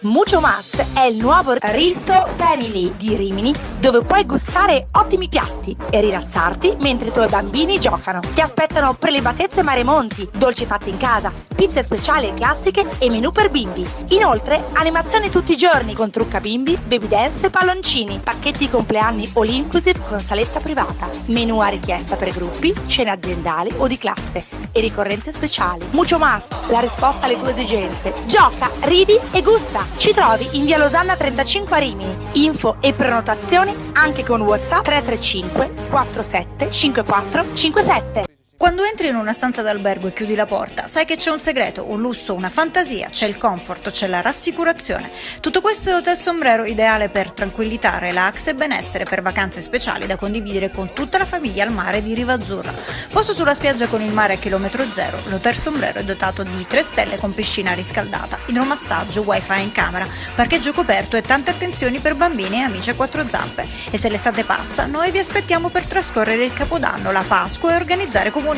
Mucho Mas è il nuovo Risto Family di Rimini, dove puoi gustare ottimi piatti e rilassarti mentre i tuoi bambini giocano. Ti aspettano prelibatezze mare monti, dolci fatti in casa, pizze speciali e classiche e menù per bimbi. Inoltre, animazioni tutti i giorni con trucca bimbi, baby dance e palloncini, pacchetti compleanni all inclusive con saletta privata, menù a richiesta per gruppi, cene aziendali o di classe e ricorrenze speciali. Mucho Mas, la risposta alle tue esigenze. Gioca, ridi e gusta. Ci trovi in via Losanna 35 a Rimini. Info e prenotazioni anche con WhatsApp 335 47 54 57. Quando entri in una stanza d'albergo e chiudi la porta, sai che c'è un segreto, un lusso, una fantasia, c'è il comfort, c'è la rassicurazione. Tutto questo è Hotel Sombrero, ideale per tranquillità, relax e benessere, per vacanze speciali da condividere con tutta la famiglia al mare di Riva Azzurra. Posto sulla spiaggia con il mare a chilometro zero, l'Hotel Sombrero è dotato di 3 stelle con piscina riscaldata, idromassaggio, wifi in camera, parcheggio coperto e tante attenzioni per bambini e amici a 4 zampe. E se l'estate passa, noi vi aspettiamo per trascorrere il Capodanno, la Pasqua e organizzare comunioni.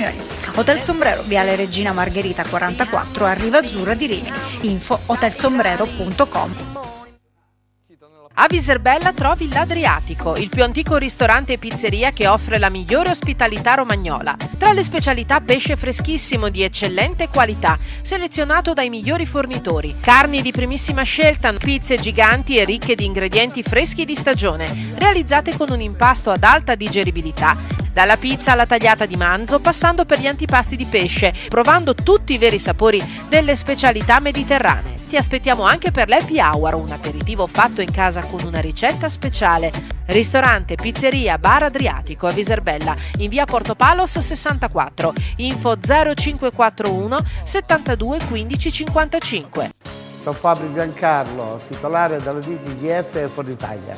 Hotel Sombrero, Viale Regina Margherita 44 a Riva Azzurra di Rimini. Info hotelsombrero.com. A Viserbella trovi l'Adriatico, il più antico ristorante e pizzeria che offre la migliore ospitalità romagnola. Tra le specialità pesce freschissimo di eccellente qualità, selezionato dai migliori fornitori, carni di primissima scelta, pizze giganti e ricche di ingredienti freschi di stagione, realizzate con un impasto ad alta digeribilità, dalla pizza alla tagliata di manzo, passando per gli antipasti di pesce, provando tutti i veri sapori delle specialità mediterranee. Ti aspettiamo anche per l'happy hour, un aperitivo fatto in casa con una ricetta speciale. Ristorante, pizzeria, bar Adriatico a Viserbella, in via Porto Palos 64. Info 0541 72 15 55. Sono Fabio Giancarlo, titolare della DGF e Ford Italia.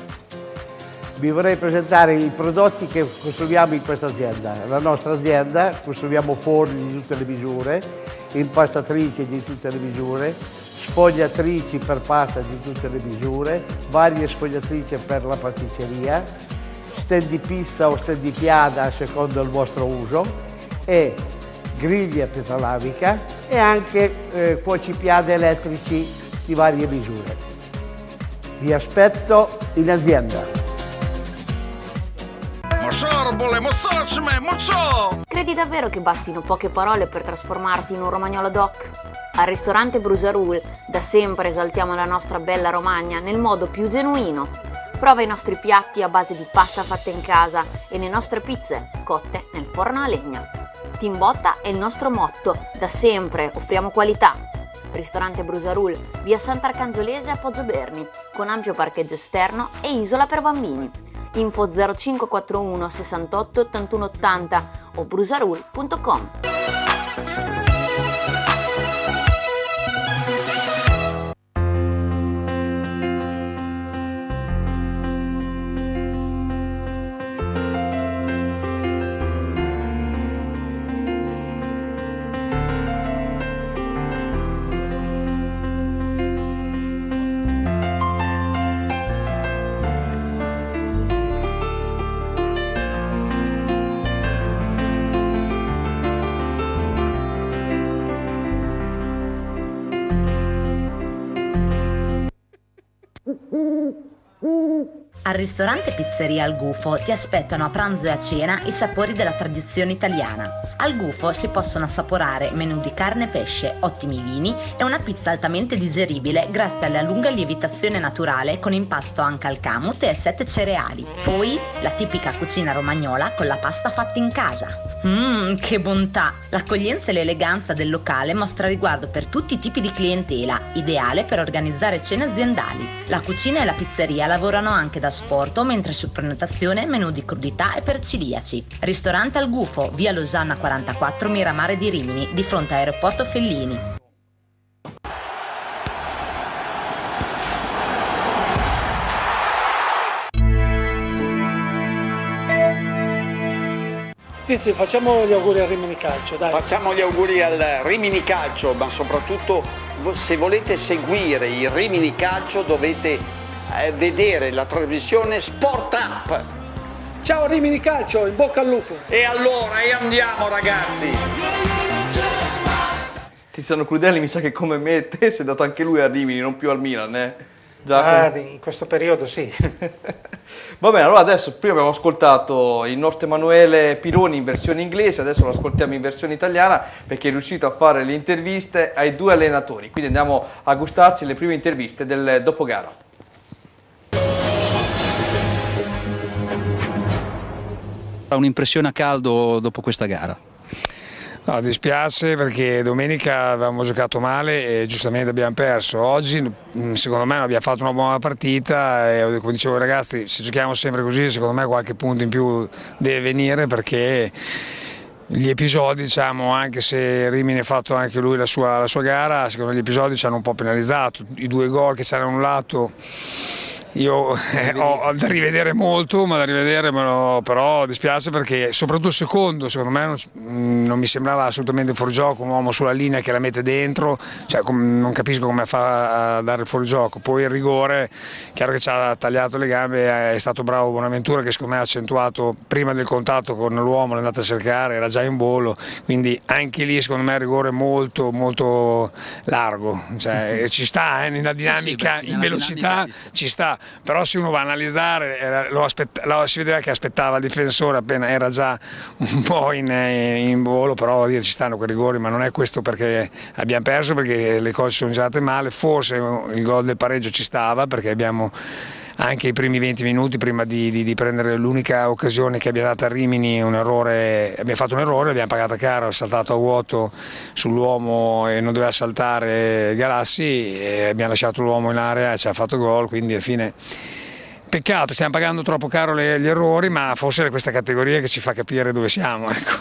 Vi vorrei presentare i prodotti che costruiamo in questa azienda. La nostra azienda, costruiamo forni di tutte le misure, impastatrici di tutte le misure, sfogliatrici per pasta di tutte le misure, varie sfogliatrici per la pasticceria, stand di pizza o stand di piada secondo il vostro uso, e griglie a pietra lavica e anche cuocipiade elettrici di varie misure. Vi aspetto in azienda. Credi davvero che bastino poche parole per trasformarti in un romagnolo doc? Al ristorante Brusaroul da sempre esaltiamo la nostra bella Romagna nel modo più genuino. Prova i nostri piatti a base di pasta fatta in casa e le nostre pizze cotte nel forno a legna. Team Botta è il nostro motto, da sempre offriamo qualità. Ristorante Brusaroul, via Sant'Arcangiolese a Poggio Berni, con ampio parcheggio esterno e isola per bambini. Info 0541 68 81 80 o brusaroul.com. Al ristorante Pizzeria Al Gufo ti aspettano a pranzo e a cena i sapori della tradizione italiana. Al Gufo si possono assaporare menù di carne e pesce, ottimi vini e una pizza altamente digeribile grazie alla lunga lievitazione naturale con impasto anche al camut e 7 cereali. Poi la tipica cucina romagnola con la pasta fatta in casa. Che bontà! L'accoglienza e l'eleganza del locale mostra riguardo per tutti i tipi di clientela, ideale per organizzare cene aziendali. La cucina e la pizzeria lavorano anche da sport, mentre su prenotazione menù di crudità e per celiaci. Ristorante Al Gufo, via Losanna 44, Miramare di Rimini, di fronte a Aeroporto Fellini. Tizi, facciamo gli auguri al Rimini Calcio, dai. Facciamo gli auguri al Rimini Calcio, ma soprattutto se volete seguire il Rimini Calcio dovete vedere la trasmissione Sport Up. Ciao Rimini Calcio, in bocca al lupo. E allora, andiamo ragazzi. Tiziano Crudelli mi sa che come me te sei andato anche lui a Rimini, non più al Milan, eh? In questo periodo sì. Va bene, allora adesso prima abbiamo ascoltato il nostro Emanuele Pironi in versione inglese, adesso lo ascoltiamo in versione italiana perché è riuscito a fare le interviste ai due allenatori, quindi andiamo a gustarci le prime interviste del dopogara. Un'impressione a caldo dopo questa gara? No, dispiace perché domenica avevamo giocato male e giustamente abbiamo perso. Oggi secondo me abbiamo fatto una buona partita e come dicevo ai ragazzi, se giochiamo sempre così secondo me qualche punto in più deve venire perché gli episodi, diciamo, anche se Rimini ha fatto anche lui la sua gara, secondo me gli episodi ci hanno un po' penalizzato. I 2 gol che ci hanno annullato io ho da rivedere molto, però dispiace perché soprattutto il secondo, secondo me non mi sembrava assolutamente fuorigioco, un uomo sulla linea che la mette dentro, cioè, non capisco come fa a dare il fuorigioco. Poi il rigore, chiaro che ci ha tagliato le gambe, è stato bravo Bonaventura che secondo me ha accentuato prima del contatto con l'uomo, l'è andato a cercare, era già in volo, quindi anche lì secondo me il rigore molto molto largo, cioè, ci sta nella dinamica, in velocità ci sta. Però se uno va a analizzare, si vedeva che aspettava il difensore appena era già un po' in volo, però ci stanno quei rigori, ma non è questo perché abbiamo perso, perché le cose sono girate male. Forse il gol del pareggio ci stava perché abbiamo anche i primi 20 minuti prima di prendere l'unica occasione che abbiamo dato a Rimini, abbiamo fatto un errore, l'abbiamo pagata caro, è saltato a vuoto sull'uomo e non doveva saltare Galassi e abbiamo lasciato l'uomo in area e ci ha fatto gol, quindi alla fine peccato, stiamo pagando troppo caro gli errori, ma forse è questa categoria che ci fa capire dove siamo. Ecco.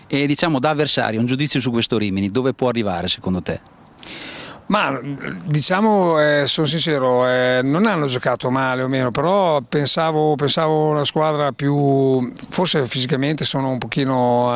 E diciamo da avversario, un giudizio su questo Rimini, dove può arrivare secondo te? Ma diciamo, sono sincero, non hanno giocato male o meno, però pensavo una squadra più, forse fisicamente sono un pochino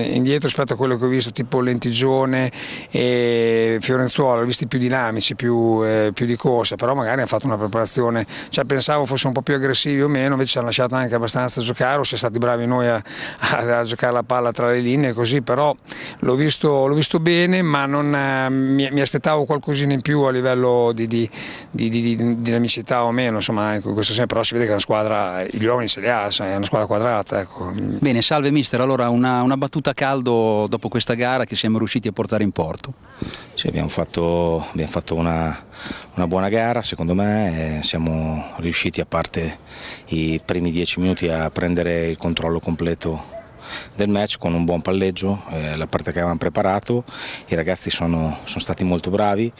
indietro rispetto a quello che ho visto, tipo Lentigione e Fiorenzuola, l'ho visti più dinamici, più di corsa, però magari hanno fatto una preparazione, cioè pensavo fossero un po' più aggressivi o meno, invece ci hanno lasciato anche abbastanza giocare, o siamo stati bravi noi a giocare la palla tra le linee così, però l'ho visto bene, ma non mi aspettavo qualcosina in più a livello di dinamicità o meno, insomma, ecco, questo sempre, però si vede che la squadra, gli uomini se li ha, è una squadra quadrata. Ecco. Bene, salve mister, allora una battuta a caldo dopo questa gara che siamo riusciti a portare in porto. Sì, abbiamo fatto una buona gara, secondo me, siamo riusciti, a parte i primi 10 minuti, a prendere il controllo completo del match con un buon palleggio, la partita che avevamo preparato. I ragazzi sono stati molto bravi,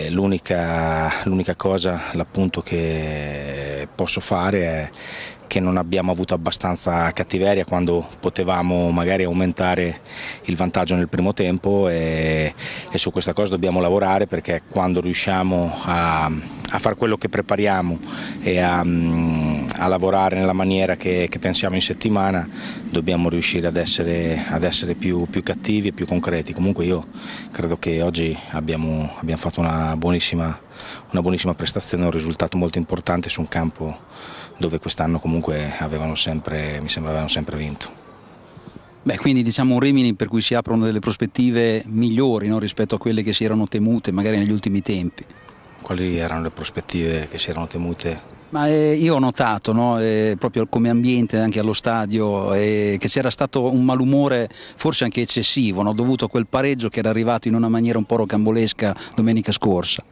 l'unica cosa, l'appunto che posso fare è che non abbiamo avuto abbastanza cattiveria quando potevamo magari aumentare il vantaggio nel primo tempo, e su questa cosa dobbiamo lavorare, perché quando riusciamo a fare quello che prepariamo e a lavorare nella maniera che pensiamo in settimana, dobbiamo riuscire ad essere più cattivi e più concreti. Comunque io credo che oggi abbiamo fatto una buonissima prestazione, un risultato molto importante su un campo dove quest'anno comunque mi sembra avevano sempre vinto. Beh, quindi diciamo un Rimini per cui si aprono delle prospettive migliori, no, rispetto a quelle che si erano temute magari negli ultimi tempi. Quali erano le prospettive che si erano temute? Ma io ho notato, no, proprio come ambiente anche allo stadio, che c'era stato un malumore forse anche eccessivo, no, dovuto a quel pareggio che era arrivato in una maniera un po' rocambolesca domenica scorsa.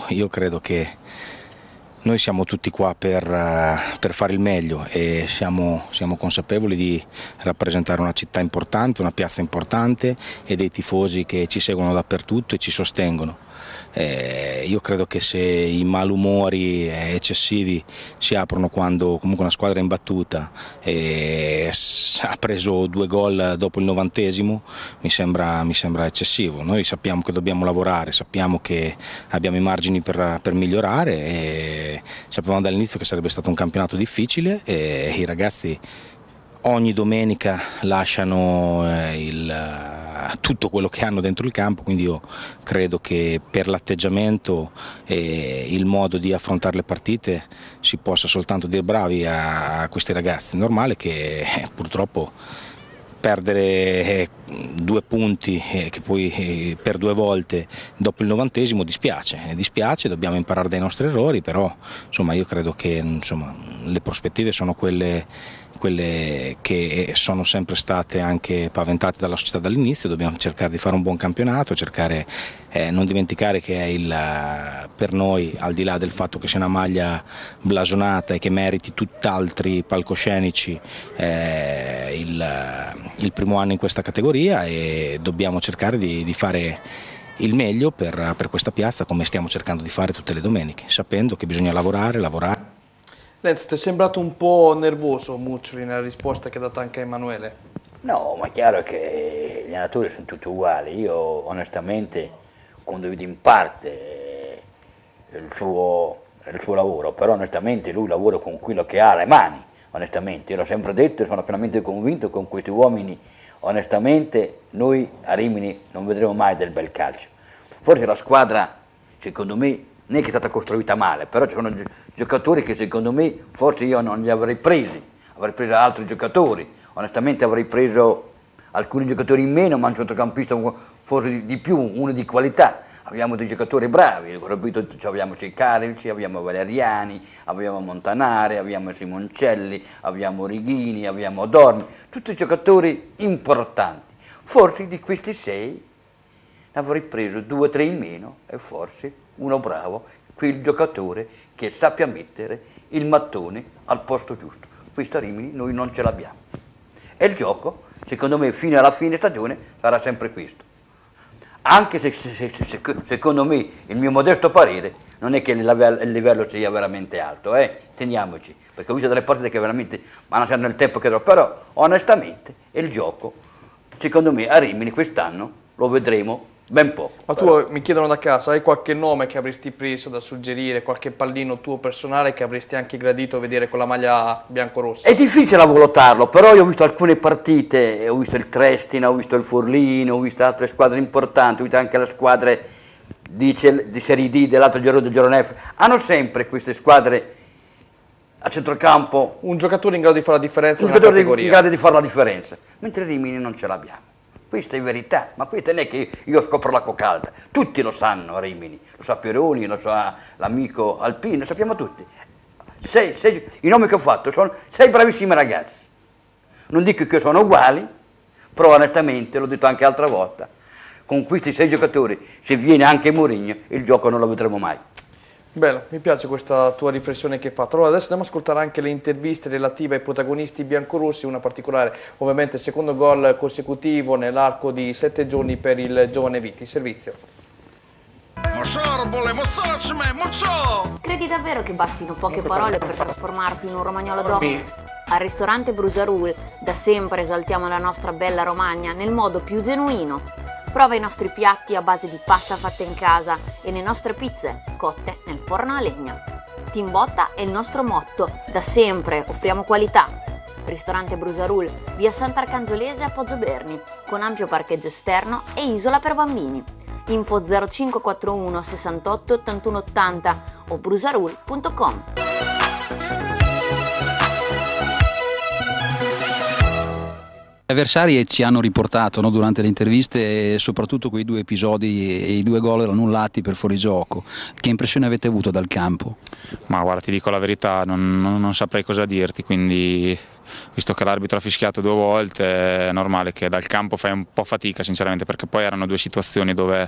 Io credo che noi siamo tutti qua per fare il meglio, e siamo consapevoli di rappresentare una città importante, una piazza importante, e dei tifosi che ci seguono dappertutto e ci sostengono. Io credo che se i malumori eccessivi si aprono quando comunque una squadra è imbattuta e ha preso 2 gol dopo il 90esimo, mi sembra eccessivo. Noi sappiamo che dobbiamo lavorare, sappiamo che abbiamo i margini per migliorare, e sapevamo dall'inizio che sarebbe stato un campionato difficile, e i ragazzi ogni domenica lasciano tutto quello che hanno dentro il campo, quindi io credo che per l'atteggiamento e il modo di affrontare le partite si possa soltanto dire bravi a questi ragazzi. È normale che purtroppo perdere 2 punti che poi per 2 volte dopo il 90esimo dispiace, dobbiamo imparare dai nostri errori, però insomma io credo che le prospettive sono quelle che sono sempre state anche paventate dalla società dall'inizio. Dobbiamo cercare di fare un buon campionato, non dimenticare che è per noi, al di là del fatto che sia una maglia blasonata e che meriti tutt'altri palcoscenici, il primo anno in questa categoria, e dobbiamo cercare di fare il meglio per questa piazza, come stiamo cercando di fare tutte le domeniche, sapendo che bisogna lavorare. Lenz, ti è sembrato un po' nervoso Muccioli nella risposta che ha dato anche a Emanuele? No, ma è chiaro che gli allenatori sono tutti uguali. Io onestamente condivido in parte il suo lavoro, però onestamente lui lavora con quello che ha alle mani, onestamente. Io l'ho sempre detto e sono pienamente convinto che con questi uomini, onestamente, noi a Rimini non vedremo mai del bel calcio. Forse la squadra, secondo me, non è che è stata costruita male, però ci sono giocatori che secondo me forse io non li avrei presi, avrei preso altri giocatori, onestamente avrei preso alcuni giocatori in meno, ma un centrocampista forse di più, uno di qualità. Abbiamo dei giocatori bravi, abbiamo Cicarici, abbiamo Valeriani, abbiamo Montanare, abbiamo Simoncelli, abbiamo Righini, abbiamo Adorni, tutti giocatori importanti. Forse di questi 6 ne avrei preso 2 o 3 in meno, e forse uno bravo, quel giocatore che sappia mettere il mattone al posto giusto. Questo a Rimini noi non ce l'abbiamo. E il gioco, secondo me, fino alla fine stagione sarà sempre questo. Anche se secondo me, il mio modesto parere, non è che il livello sia veramente alto, teniamoci, perché ho visto delle partite che veramente vanno lasciando il tempo che do, però onestamente il gioco, secondo me, a Rimini quest'anno lo vedremo ben poco. Ma tu, mi chiedono da casa, hai qualche nome che avresti preso da suggerire, qualche pallino tuo personale che avresti anche gradito vedere con la maglia biancorossa? È difficile valutarlo, però io ho visto alcune partite, ho visto il Trestina, ho visto il Forlino, ho visto altre squadre importanti, ho visto anche le squadre di Serie D dell'altro giro del girone F. Hanno sempre queste squadre a centrocampo un giocatore in grado di fare la differenza in grado di fare la differenza, mentre Rimini non ce l'abbiamo. Questa è verità, ma questa non è che io scopro l'acqua calda, tutti lo sanno a Rimini, lo sa Pieroni, lo sa l'amico Alpino, lo sappiamo tutti. I nomi che ho fatto sono 6 bravissimi ragazzi, non dico che sono uguali, però onestamente, l'ho detto anche l'altra volta, con questi 6 giocatori, se viene anche Mourinho, il gioco non lo vedremo mai. Bello, mi piace questa tua riflessione che hai fatto. Allora adesso andiamo ad ascoltare anche le interviste relative ai protagonisti biancorossi, una particolare, ovviamente il secondo gol consecutivo nell'arco di 7 giorni per il giovane Vitti. Servizio. Credi davvero che bastino poche parole per trasformarti in un romagnolo doc? Al ristorante Brusaroul da sempre esaltiamo la nostra bella Romagna nel modo più genuino. Prova i nostri piatti a base di pasta fatta in casa e le nostre pizze cotte nel forno a legna. Team Botta è il nostro motto, da sempre offriamo qualità. Ristorante Brusaroul, via Sant'Arcangiolese a Poggio Berni, con ampio parcheggio esterno e isola per bambini. Info 0541 68 81 80 o brusaroul.com. Gli avversari ci hanno riportato, no, durante le interviste, soprattutto quei 2 episodi e i 2 gol annullati per fuorigioco. Che impressione avete avuto dal campo? Ma guarda, ti dico la verità, non saprei cosa dirti, quindi visto che l'arbitro ha fischiato 2 volte è normale che dal campo fai un po' fatica sinceramente, perché poi erano 2 situazioni dove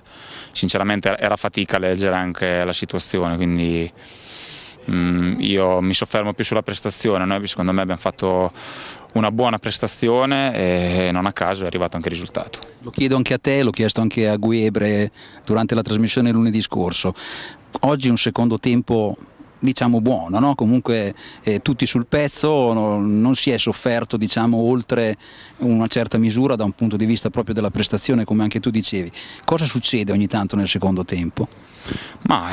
sinceramente era fatica a leggere anche la situazione, quindi io mi soffermo più sulla prestazione. Noi secondo me abbiamo fatto una buona prestazione e non a caso è arrivato anche il risultato. Lo chiedo anche a te, l'ho chiesto anche a Guebre durante la trasmissione lunedì scorso. Oggi un secondo tempo diciamo buono, no? Comunque tutti sul pezzo, non si è sofferto diciamo oltre una certa misura da un punto di vista proprio della prestazione, come anche tu dicevi. Cosa succede ogni tanto nel secondo tempo? Ma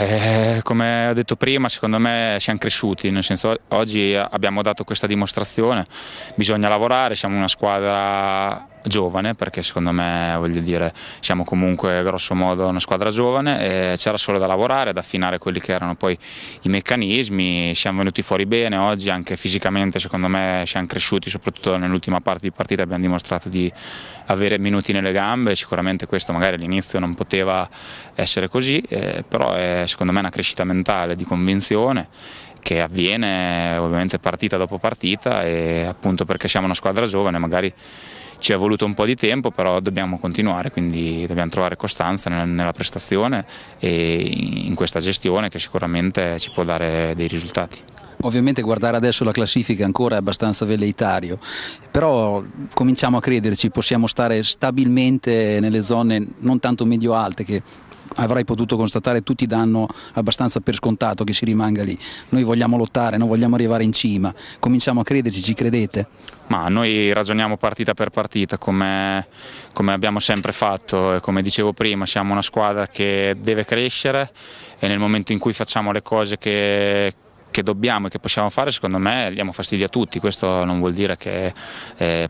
come ho detto prima, secondo me siamo cresciuti, nel senso oggi abbiamo dato questa dimostrazione, bisogna lavorare, siamo una squadra giovane, perché secondo me, voglio dire, siamo comunque grosso modo una squadra giovane e c'era solo da lavorare, da affinare quelli che erano poi i meccanismi. Siamo venuti fuori bene oggi, anche fisicamente secondo me siamo cresciuti, soprattutto nell'ultima parte di partita abbiamo dimostrato di avere minuti nelle gambe. Sicuramente questo magari all'inizio non poteva essere così, però è secondo me una crescita mentale, di convinzione, che avviene ovviamente partita dopo partita, e appunto perché siamo una squadra giovane magari ci è voluto un po' di tempo, però dobbiamo continuare, quindi dobbiamo trovare costanza nella prestazione e in questa gestione che sicuramente ci può dare dei risultati. Ovviamente guardare adesso la classifica ancora è abbastanza velleitario, però cominciamo a crederci, possiamo stare stabilmente nelle zone non tanto medio-alte che avrai potuto constatare tutti danno abbastanza per scontato che si rimanga lì. Noi vogliamo lottare, non vogliamo arrivare in cima, cominciamo a crederci, ci credete? Ma noi ragioniamo partita per partita come abbiamo sempre fatto, e come dicevo prima siamo una squadra che deve crescere, e nel momento in cui facciamo le cose che dobbiamo e che possiamo fare, secondo me diamo fastidio a tutti. Questo non vuol dire che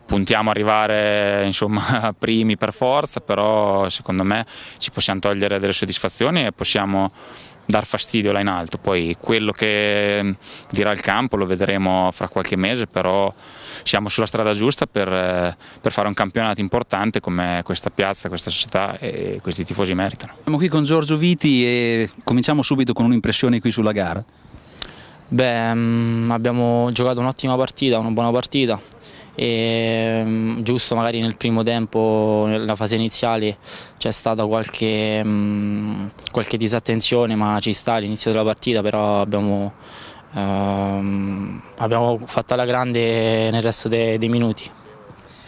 puntiamo a arrivare insomma primi per forza, però secondo me ci possiamo togliere delle soddisfazioni e possiamo dar fastidio là in alto. Poi quello che dirà il campo lo vedremo fra qualche mese, però siamo sulla strada giusta per fare un campionato importante come questa piazza, questa società e questi tifosi meritano. Siamo qui con Giorgio Vitti e cominciamo subito con un'impressione qui sulla gara. Beh, abbiamo giocato un'ottima partita, una buona partita, e giusto magari nel primo tempo, nella fase iniziale, c'è stata qualche disattenzione, ma ci sta all'inizio della partita, però abbiamo fatto alla grande nel resto dei minuti.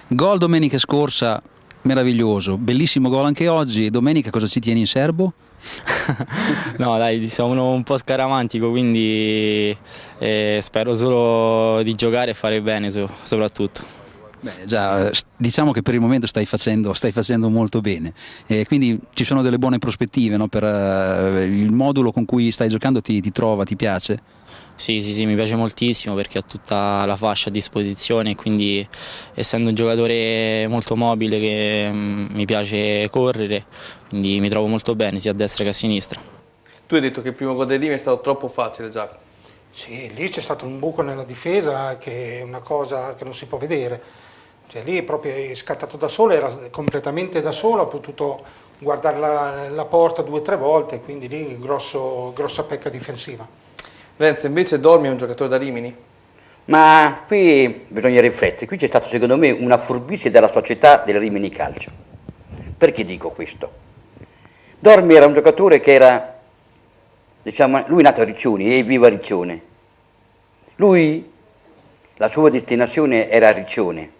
Gol domenica scorsa, meraviglioso, bellissimo gol anche oggi. Domenica cosa ci tieni in serbo? No dai, sono un po' scaramantico, quindi spero solo di giocare e fare bene soprattutto. Beh, già, diciamo che per il momento stai facendo molto bene, quindi ci sono delle buone prospettive, no? Per il modulo con cui stai giocando ti piace? Sì, mi piace moltissimo perché ho tutta la fascia a disposizione, quindi essendo un giocatore molto mobile che mi piace correre, quindi mi trovo molto bene sia a destra che a sinistra. Tu hai detto che il primo gol del Rimini è stato troppo facile, Giacomo. Sì, lì c'è stato un buco nella difesa che è una cosa che non si può vedere. Cioè lì proprio è scattato da solo, era completamente da solo, ha potuto guardare la porta 2 o 3 volte, quindi lì grossa pecca difensiva. Renzo, invece Dormi è un giocatore da Rimini? Ma qui bisogna riflettere, qui c'è stata secondo me una furbizia della società del Rimini Calcio. Perché dico questo? Dormi era un giocatore che era, diciamo, lui è nato a Riccione e vive a Riccione. Lui, la sua destinazione era a Riccione.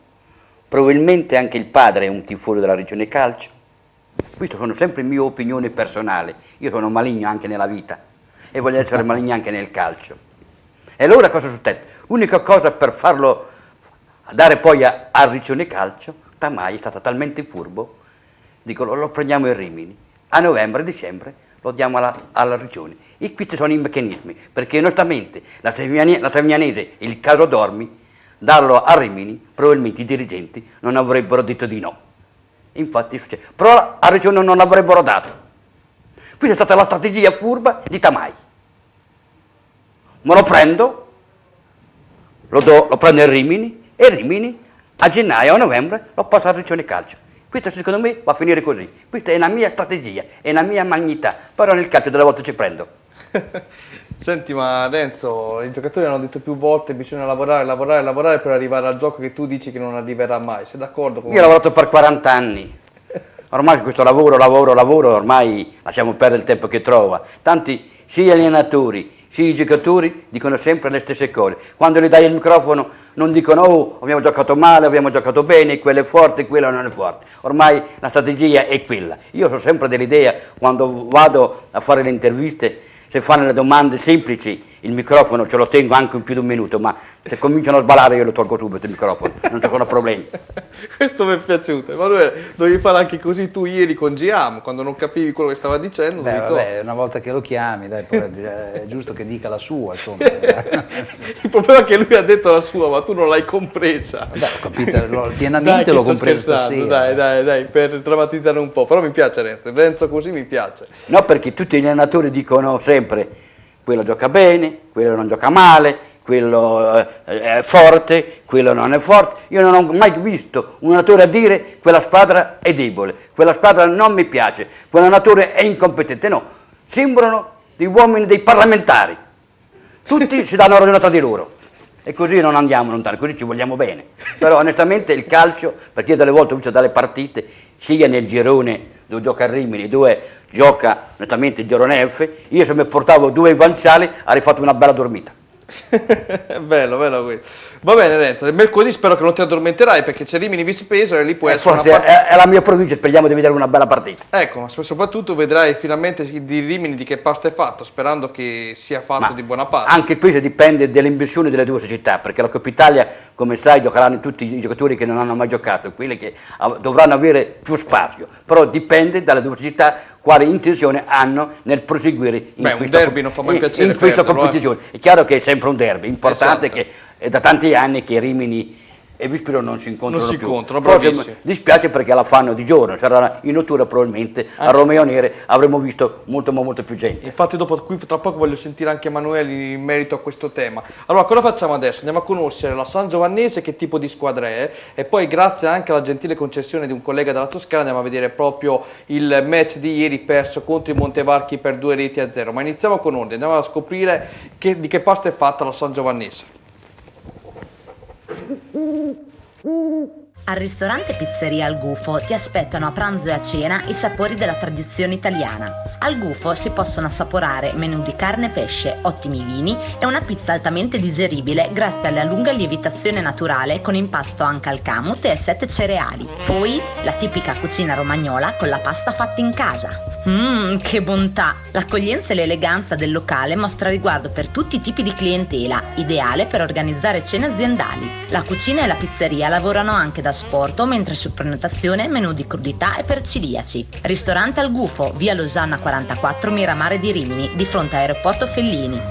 Probabilmente anche il padre è un tifoso della Riccione Calcio. Queste sono sempre mie opinioni personali. Io sono maligno anche nella vita e voglio essere maligno anche nel calcio. E allora cosa succede? L'unica cosa per farlo dare poi a Riccione Calcio, Tamai è stata talmente furbo, dico lo prendiamo in Rimini, a novembre, dicembre lo diamo alla Riccione. E questi sono i meccanismi, perché onestamente la Savignanese, il caso Dormi, darlo a Rimini, probabilmente i dirigenti non avrebbero detto di no. Infatti succede. Però a Riccione non l'avrebbero dato. Questa è stata la strategia furba di Tamai. Ma lo prendo, lo prendo in Rimini e Rimini a gennaio o a novembre lo passo a Riccione Calcio. Questo secondo me va a finire così. Questa è la mia strategia, è la mia magnità, però nel calcio delle volte ci prendo. Senti, ma Renzo, i giocatori hanno detto più volte bisogna lavorare per arrivare al gioco che tu dici che non arriverà mai. Sei d'accordo con me? Io ho lavorato per 40 anni. Ormai questo lavoro, ormai lasciamo perdere il tempo che trova. Tanti, sia gli allenatori, sia i giocatori dicono sempre le stesse cose. Quando gli dai il microfono non dicono oh, abbiamo giocato male, abbiamo giocato bene, quello è forte, quello non è forte. Ormai la strategia è quella. Io ho sempre dell'idea, quando vado a fare le interviste, se fanno le domande semplici, il microfono ce lo tengo anche in più di un minuto, ma se cominciano a sballare io lo tolgo subito il microfono, non ci sono problemi. Questo mi è piaciuto. Emanuele, dovevi fare anche così tu ieri con Giam, quando non capivi quello che stava dicendo. Vabbè, una volta che lo chiami, dai, poi è giusto che dica la sua, insomma. Il problema è che lui ha detto la sua, ma tu non l'hai compresa. Vabbè, ho capito, pienamente l'ho compresa stasera. Dai, per drammatizzare un po', però mi piace Renzo così mi piace. No, perché tutti gli allenatori dicono sempre quello gioca bene, quello non gioca male, quello è forte, quello non è forte. Io non ho mai visto un allenatore a dire quella squadra è debole, quella squadra non mi piace, quell'allenatore è incompetente. No, sembrano dei uomini, dei parlamentari. Tutti si danno ragione tra di loro. E così non andiamo lontano, così ci vogliamo bene. Però onestamente il calcio, perché io delle volte ho visto dalle partite, sia nel girone dove gioca a Rimini, dove gioca nettamente il girone F, io se mi portavo 2 guanciali avrei fatto una bella dormita. bello questo. Va bene Renzo, mercoledì spero che non ti addormenterai perché c'è Rimini Vispesaro e lì può essere forse è la mia provincia, speriamo di vedere una bella partita. Ecco, ma soprattutto vedrai finalmente di Rimini di che pasta è fatto, sperando che sia fatto di buona pasta. Anche questo dipende dall'ambizione delle due società, perché la Coppa Italia, come sai, giocheranno tutti i giocatori che non hanno mai giocato, quelli che dovranno avere più spazio, però dipende dalle due società quale intenzione hanno nel proseguire un derby non fa mai piacere in questa competizione. È chiaro che è sempre un derby importante, esatto, che è da tanti anni che Rimini e Vispesaro non si incontrano più. Forse dispiace perché la fanno di giorno, sarà in nottura probabilmente a Romeo Nere avremmo visto molto più gente. Infatti dopo qui tra poco voglio sentire anche Emanuele in merito a questo tema. Allora cosa facciamo adesso? Andiamo a conoscere la San Giovannese, che tipo di squadra è, e poi grazie anche alla gentile concessione di un collega della Toscana andiamo a vedere proprio il match di ieri perso contro i Montevarchi per 2-0. Ma iniziamo con ordine, andiamo a scoprire di che pasta è fatta la San Giovannese. Al ristorante Pizzeria Al Gufo ti aspettano a pranzo e a cena i sapori della tradizione italiana. Al Gufo si possono assaporare menù di carne e pesce, ottimi vini e una pizza altamente digeribile grazie alla lunga lievitazione naturale con impasto anche al camut e 7 cereali. Poi la tipica cucina romagnola con la pasta fatta in casa. Che bontà! L'accoglienza e l'eleganza del locale mostra riguardo per tutti i tipi di clientela, ideale per organizzare cene aziendali. La cucina e la pizzeria lavorano anche da sporto, mentre su prenotazione menù di crudità e per celiaci. Ristorante Al Gufo, via Losanna 44, Miramare di Rimini, di fronte a Aeroporto Fellini.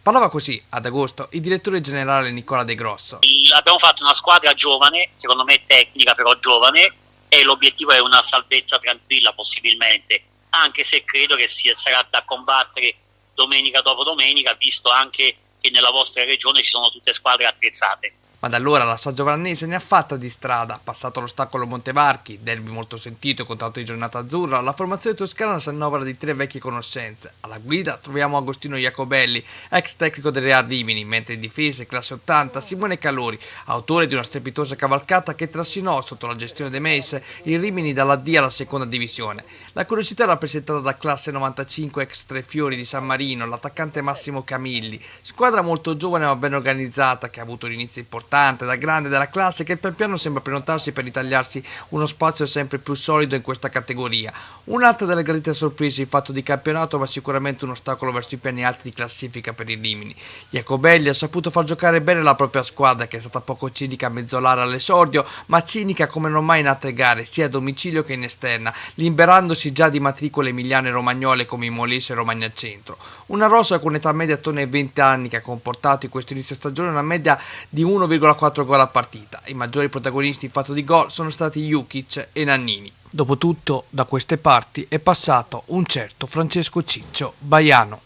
Parlava così ad agosto il direttore generale Nicola De Grosso. Abbiamo fatto una squadra giovane, secondo me tecnica però giovane, e l'obiettivo è una salvezza tranquilla possibilmente, anche se credo che sarà da combattere domenica dopo domenica, visto anche che nella vostra regione ci sono tutte squadre attrezzate. Ma da allora la San Giovannese ne ha fatta di strada, passato l'ostacolo Montevarchi, derby molto sentito con tanto di giornata azzurra, la formazione toscana si annovera di 3 vecchie conoscenze. Alla guida troviamo Agostino Iacobelli, ex tecnico del Real Rimini, mentre in difesa, classe 80, Simone Calori, autore di una strepitosa cavalcata che trascinò sotto la gestione De Meis il Rimini dalla D alla seconda divisione. La curiosità è rappresentata da classe 95 ex Tre Fiori di San Marino, l'attaccante Massimo Camilli, squadra molto giovane ma ben organizzata che ha avuto un inizio importante da grande della classe che pian piano sembra prenotarsi per ritagliarsi uno spazio sempre più solido in questa categoria. Un'altra delle gradite sorprese il fatto di campionato ma sicuramente un ostacolo verso i piani alti di classifica per il Rimini. Iacobelli ha saputo far giocare bene la propria squadra che è stata poco cinica a mezzolare all'esordio ma cinica come non mai in altre gare sia a domicilio che in esterna, liberandosi già di matricole emiliane e romagnole come in Molise e Romagna Centro. Una rosa con età media attorno ai 20 anni che ha comportato in questo inizio stagione una media di 1,4 gol a partita. I maggiori protagonisti in fatto di gol sono stati Jukic e Nannini. Dopotutto, da queste parti è passato un certo Francesco Ciccio Baiano.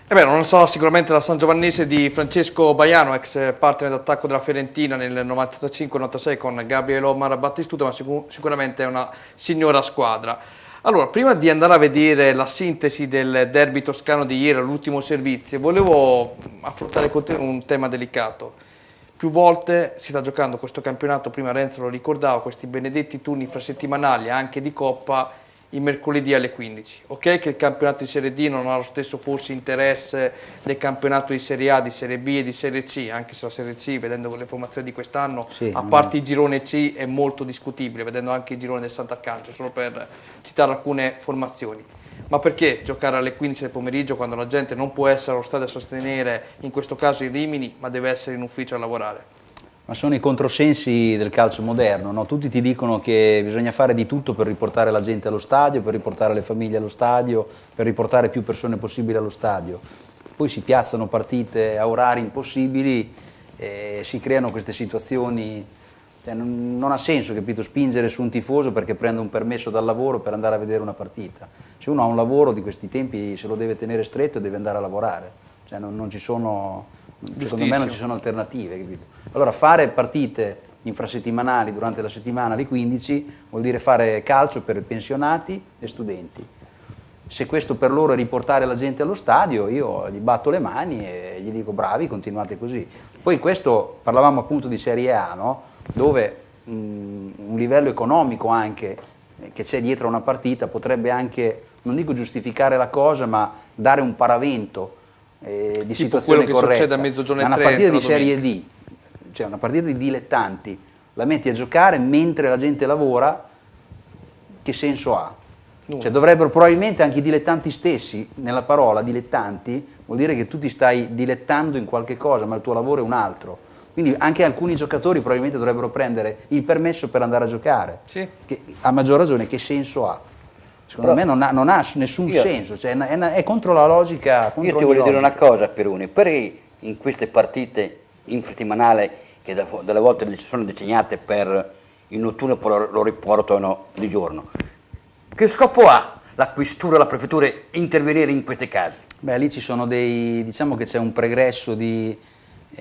Non sarà sicuramente la San Giovannese di Francesco Baiano, ex partner d'attacco della Fiorentina nel 95-96 con Gabriele Omar Battistuta, ma sicuramente è una signora squadra. Allora, prima di andare a vedere la sintesi del derby toscano di ieri all'ultimo servizio, volevo affrontare con te un tema delicato. Più volte si sta giocando questo campionato, prima Renzo lo ricordava, questi benedetti turni infrasettimanali anche di Coppa il mercoledì alle 15. Ok che il campionato di Serie D non ha lo stesso forse interesse del campionato di Serie A, di Serie B e di Serie C, anche se la Serie C, vedendo le formazioni di quest'anno, sì, a parte il girone C, è molto discutibile, vedendo anche il girone del Sant'Arcangelo, solo per citare alcune formazioni. Ma perché giocare alle 15 del pomeriggio quando la gente non può essere allo stadio a sostenere, in questo caso i Rimini, ma deve essere in ufficio a lavorare? Ma sono i controsensi del calcio moderno, no? Tutti ti dicono che bisogna fare di tutto per riportare la gente allo stadio, per riportare le famiglie allo stadio, per riportare più persone possibili allo stadio. Poi si piazzano partite a orari impossibili e si creano queste situazioni. Non ha senso, capito, spingere su un tifoso perché prende un permesso dal lavoro per andare a vedere una partita. Se uno ha un lavoro di questi tempi se lo deve tenere stretto e deve andare a lavorare. Non ci sono, secondo me non ci sono alternative, capito? Allora fare partite infrasettimanali durante la settimana alle 15 vuol dire fare calcio per pensionati e studenti. Se questo per loro è riportare la gente allo stadio, io gli batto le mani e gli dico bravi, continuate così. Poi questo, parlavamo appunto di Serie A, no? Dove un livello economico anche che c'è dietro una partita potrebbe anche, non dico giustificare la cosa, ma dare un paravento di situazione corretta. Quello che succede a mezzogiorno e 30 una partita di Serie D, cioè una partita di dilettanti, la metti a giocare mentre la gente lavora, che senso ha? Cioè, dovrebbero probabilmente anche i dilettanti stessi, nella parola dilettanti, vuol dire che tu ti stai dilettando in qualche cosa, ma il tuo lavoro è un altro. Quindi anche alcuni giocatori probabilmente dovrebbero prendere il permesso per andare a giocare. Sì. Che, a maggior ragione, che senso ha? Secondo me non ha nessun senso, cioè è contro la logica. Io ti voglio dire una cosa, Peruni, perché in queste partite infrasettimanali che delle volte sono disegnate per il notturno e poi lo riportano di giorno, che scopo ha la questura, la prefettura intervenire in questi casi? Beh, lì ci sono diciamo che c'è un pregresso di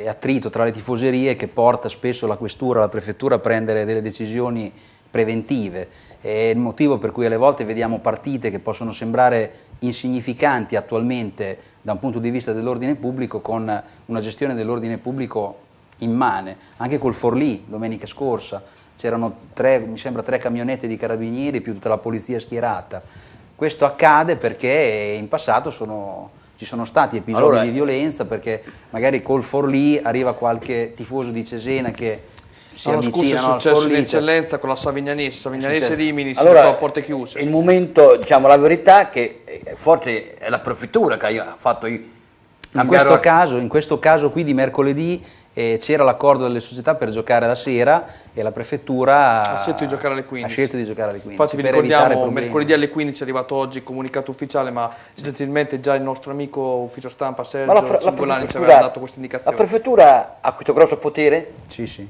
attrito tra le tifoserie che porta spesso la questura, la prefettura a prendere delle decisioni preventive. È il motivo per cui alle volte vediamo partite che possono sembrare insignificanti attualmente da un punto di vista dell'ordine pubblico con una gestione dell'ordine pubblico immane. Anche col Forlì domenica scorsa c'erano mi sembra 3 camionette di carabinieri più tutta la polizia schierata. Questo accade perché in passato ci sono stati episodi di violenza, perché magari col Forlì arriva qualche tifoso di Cesena che si avvicinano al Forlì. È successo in eccellenza con la Savignanese Rimini, si giocò a porte chiuse. Il momento, diciamo la verità, che forse è la prefettura che ha fatto in questo caso qui di mercoledì c'era l'accordo delle società per giocare la sera e la prefettura ha scelto di giocare alle 15. Infatti vi ricordiamo, mercoledì alle 15 è arrivato oggi il comunicato ufficiale, ma gentilmente già il nostro amico ufficio stampa Sergio Cingolani ci aveva dato questa indicazione. La prefettura ha questo grosso potere? Sì, sì.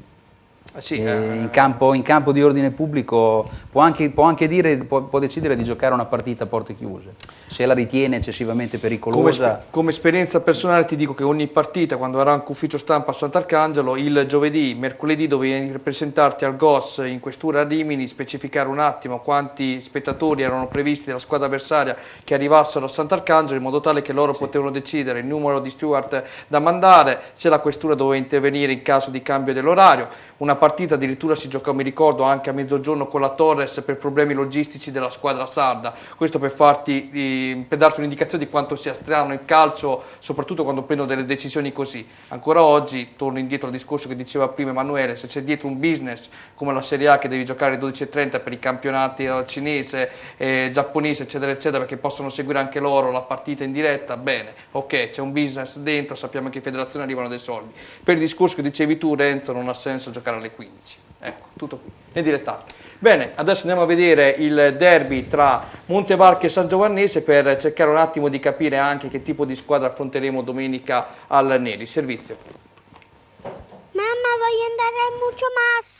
in campo di ordine pubblico può decidere di giocare una partita a porte chiuse, se la ritiene eccessivamente pericolosa. Come esperienza personale ti dico che ogni partita, quando era anche ufficio stampa a Sant'Arcangelo, il giovedì, mercoledì dovevi presentarti al GOS in questura a Rimini, specificare un attimo quanti spettatori erano previsti dalla squadra avversaria che arrivassero a Sant'Arcangelo, in modo tale che loro potevano decidere il numero di steward da mandare, se la questura doveva intervenire in caso di cambio dell'orario. Una partita addirittura si giocò, mi ricordo, anche a mezzogiorno con la Torres per problemi logistici della squadra sarda. Questo per darti un'indicazione di quanto sia strano il calcio, soprattutto quando prendono delle decisioni così. Ancora oggi, torno indietro al discorso che diceva prima Emanuele, se c'è dietro un business come la Serie A che devi giocare alle 12:30 per i campionati cinese, giapponese, eccetera, eccetera, perché possono seguire anche loro la partita in diretta, bene, ok, c'è un business dentro, sappiamo che in federazione arrivano dei soldi. Per il discorso che dicevi tu, Renzo, non ha senso giocare alle 15. Ecco, tutto qui, nei dilettati. Bene, adesso andiamo a vedere il derby tra Montevarchi e San Giovannese per cercare un attimo di capire anche che tipo di squadra affronteremo domenica al Neri. Servizio. Mamma, voglio andare al Mucho Mas.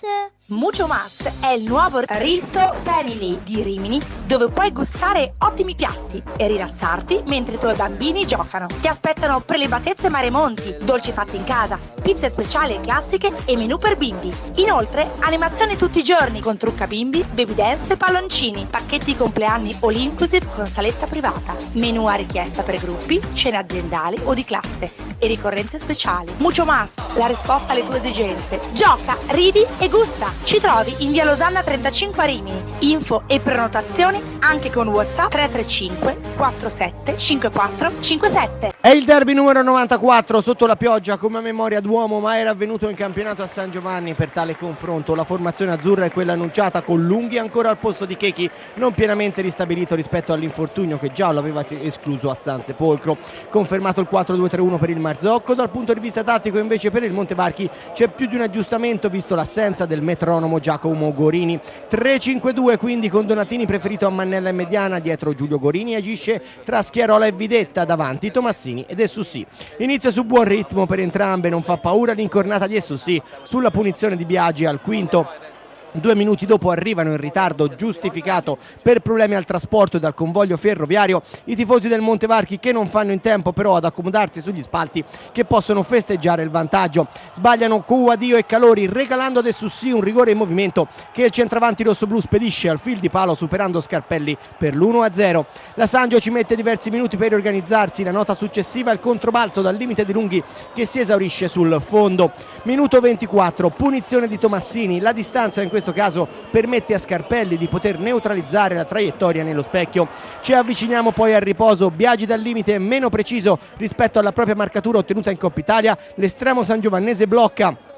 Mucho Mas è il nuovo Risto Family di Rimini, dove puoi gustare ottimi piatti e rilassarti mentre i tuoi bambini giocano. Ti aspettano prelibatezze maremonti, dolci fatti in casa, pizze speciali e classiche e menù per bimbi. Inoltre, animazioni tutti i giorni con trucca bimbi, baby dance e palloncini, pacchetti compleanni all inclusive con saletta privata, menù a richiesta per gruppi, cene aziendali o di classe e ricorrenze speciali. Mucho Mas, la risposta alle tue esigenze. Gioca, ridi e gusta. Ci trovi in via Losanna 35 a Rimini. Info e prenotazioni anche con WhatsApp 335 47 54 57. È il derby numero 94 sotto la pioggia, come a memoria d'uomo, ma era avvenuto in campionato a San Giovanni. Per tale confronto la formazione azzurra è quella annunciata, con Lunghi ancora al posto di Chechi, non pienamente ristabilito rispetto all'infortunio che già lo aveva escluso a Sansepolcro. Confermato il 4-2-3-1 per il Marzocco. Dal punto di vista tattico invece per il Montevarchi c'è più di un aggiustamento visto l'assenza del metronomo Giacomo Gorini. 3-5-2 quindi, con Donatini preferito a Mannella e mediana, dietro Giulio Gorini agisce tra Schiarola e Videtta, davanti Tomassini ed Essussi. Inizia su buon ritmo per entrambe, non fa paura l'incornata di Essussi sulla punizione di Biagi al quinto. 2 minuti dopo arrivano in ritardo giustificato per problemi al trasporto e dal convoglio ferroviario i tifosi del Montevarchi, che non fanno in tempo però ad accomodarsi sugli spalti che possono festeggiare il vantaggio. Sbagliano Couadio e Calori, regalando ad Essussi un rigore in movimento che il centravanti rossoblù spedisce al fil di palo, superando Scarpelli per l'1-0. La Sangio ci mette diversi minuti per riorganizzarsi. La nota successiva è il controbalzo dal limite di Lunghi che si esaurisce sul fondo. Minuto 24, punizione di Tomassini. La distanza in questo caso permette a Scarpelli di poter neutralizzare la traiettoria nello specchio. Ci avviciniamo poi al riposo. Biagi dal limite meno preciso rispetto alla propria marcatura ottenuta in Coppa Italia. L'estremo sangiovannese blocca.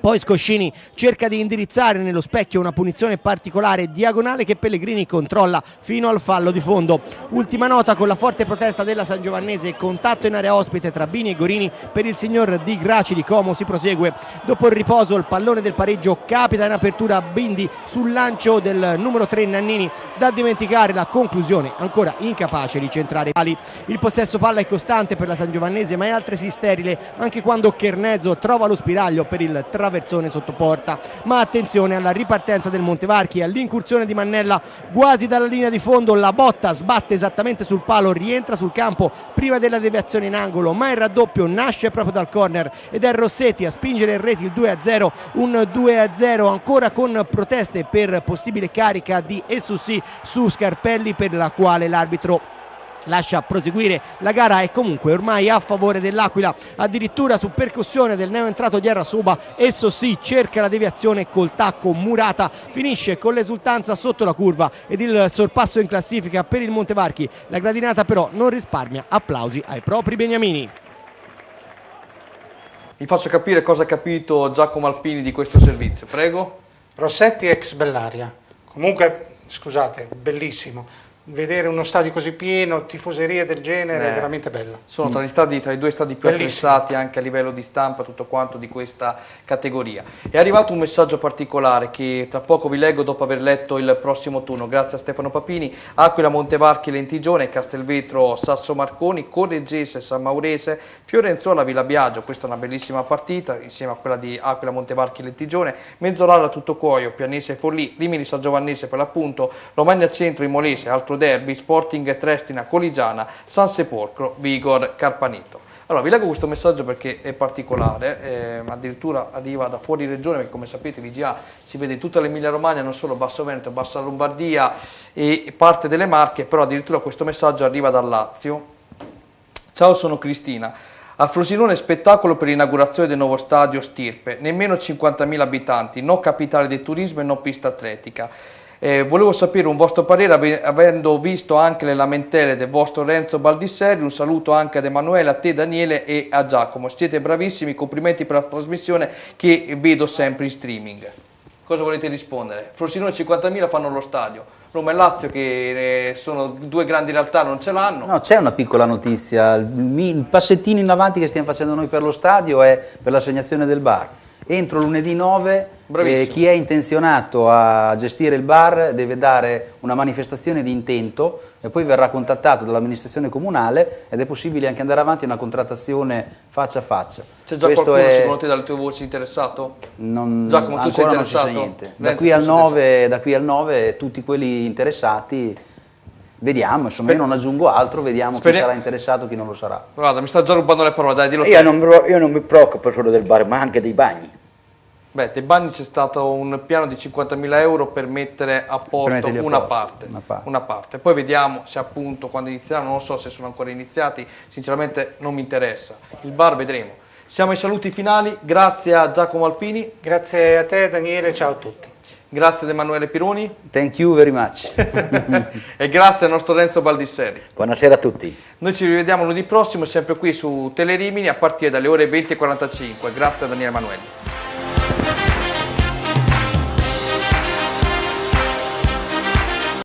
Poi Scoscini cerca di indirizzare nello specchio una punizione particolare diagonale che Pellegrini controlla fino al fallo di fondo. Ultima nota con la forte protesta della Sangiovannese, contatto in area ospite tra Bini e Gorini per il signor Di Gracili. Como si prosegue. Dopo il riposo il pallone del pareggio capita in apertura a Bindi sul lancio del numero 3 Nannini. Da dimenticare la conclusione, ancora incapace di centrare pali. Il possesso palla è costante per la Sangiovannese, ma è altresì sterile anche quando Chernezzo trova lo spiraglio per il traversone sotto porta. Ma attenzione alla ripartenza del Montevarchi e all'incursione di Mannella quasi dalla linea di fondo. La botta sbatte esattamente sul palo, rientra sul campo prima della deviazione in angolo, ma il raddoppio nasce proprio dal corner ed è Rossetti a spingere in rete il 2-0. Un 2-0 ancora con proteste per possibile carica di Essussi su Scarpelli, per la quale l'arbitro lascia proseguire. La gara è comunque ormai a favore dell'Aquila, addirittura su percussione del neoentrato di Arrasuba. Essussi cerca la deviazione col tacco, Murata finisce con l'esultanza sotto la curva ed il sorpasso in classifica per il Montevarchi. La gradinata però non risparmia applausi ai propri beniamini. Vi faccio capire cosa ha capito Giacomo Alpini di questo servizio, prego. Rossetti ex Bellaria, comunque scusate, bellissimo. vedere uno stadio così pieno, tifoserie del genere, è veramente bello. Sono tra i due stadi più attrezzati anche a livello di stampa, tutto quanto di questa categoria. È arrivato un messaggio particolare che tra poco vi leggo dopo aver letto il prossimo turno. Grazie a Stefano Papini. Aquila, Montevarchi, Lentigione, Castelvetro, Sasso Marconi, Correggese, San Maurese, Fiorenzuola, Villa Biagio. Questa è una bellissima partita insieme a quella di Aquila, Montevarchi, Lentigione, Mezzolara, Tuttocuoio, Pianese e Forlì, Rimini, San Giovannese per l'appunto, Romagna Centro, Imolese, altro derby, Sporting Trestina, Coligiana, San Sepolcro, Vigor, Carpanito. Allora vi leggo questo messaggio perché è particolare, addirittura arriva da fuori regione, perché come sapete VGA si vede in tutta l'Emilia Romagna, non solo Basso Veneto, Bassa Lombardia e parte delle Marche, però addirittura questo messaggio arriva dal Lazio. Ciao, sono Cristina. A Frosinone spettacolo per l'inaugurazione del nuovo stadio Stirpe, nemmeno 50.000 abitanti, no capitale del turismo e no pista atletica. Volevo sapere un vostro parere, avendo visto anche le lamentele del vostro Renzo Baldisseri. Un saluto anche ad Emanuele, a te Daniele e a Giacomo. Siete bravissimi, complimenti per la trasmissione che vedo sempre in streaming. Cosa volete rispondere? Frosinone 50.000 fanno lo stadio, Roma e Lazio che sono due grandi realtà non ce l'hanno. No, c'è una piccola notizia, il passettino in avanti che stiamo facendo noi per lo stadio è per l'assegnazione del bar. Entro lunedì 9 chi è intenzionato a gestire il bar deve dare una manifestazione di intento e poi verrà contattato dall'amministrazione comunale ed è possibile anche andare avanti a una contrattazione faccia a faccia. C'è già qualcuno secondo te dalle tue voci interessato? Giacomo, tu sei interessato? Non si sa niente. Da qui al 9 tutti quelli interessati vediamo, insomma io non aggiungo altro, vediamo chi sarà interessato e chi non lo sarà. Guarda, mi sta già rubando le parole, dai, dillo te. Io non mi preoccupo solo del bar, ma anche dei bagni. Beh, dei bagni c'è stato un piano di 50.000 euro per mettere a posto una parte. Poi vediamo se appunto quando inizieranno, non so se sono ancora iniziati, sinceramente non mi interessa. Il bar vedremo. Siamo ai saluti finali, grazie a Giacomo Alpini. Grazie a te Daniele, ciao a tutti. Grazie ad Emanuele Pironi. Thank you very much. E grazie al nostro Renzo Baldisseri. Buonasera a tutti. Noi ci rivediamo lunedì prossimo, sempre qui su Telerimini a partire dalle ore 20:45. Grazie a Daniele Emanuele.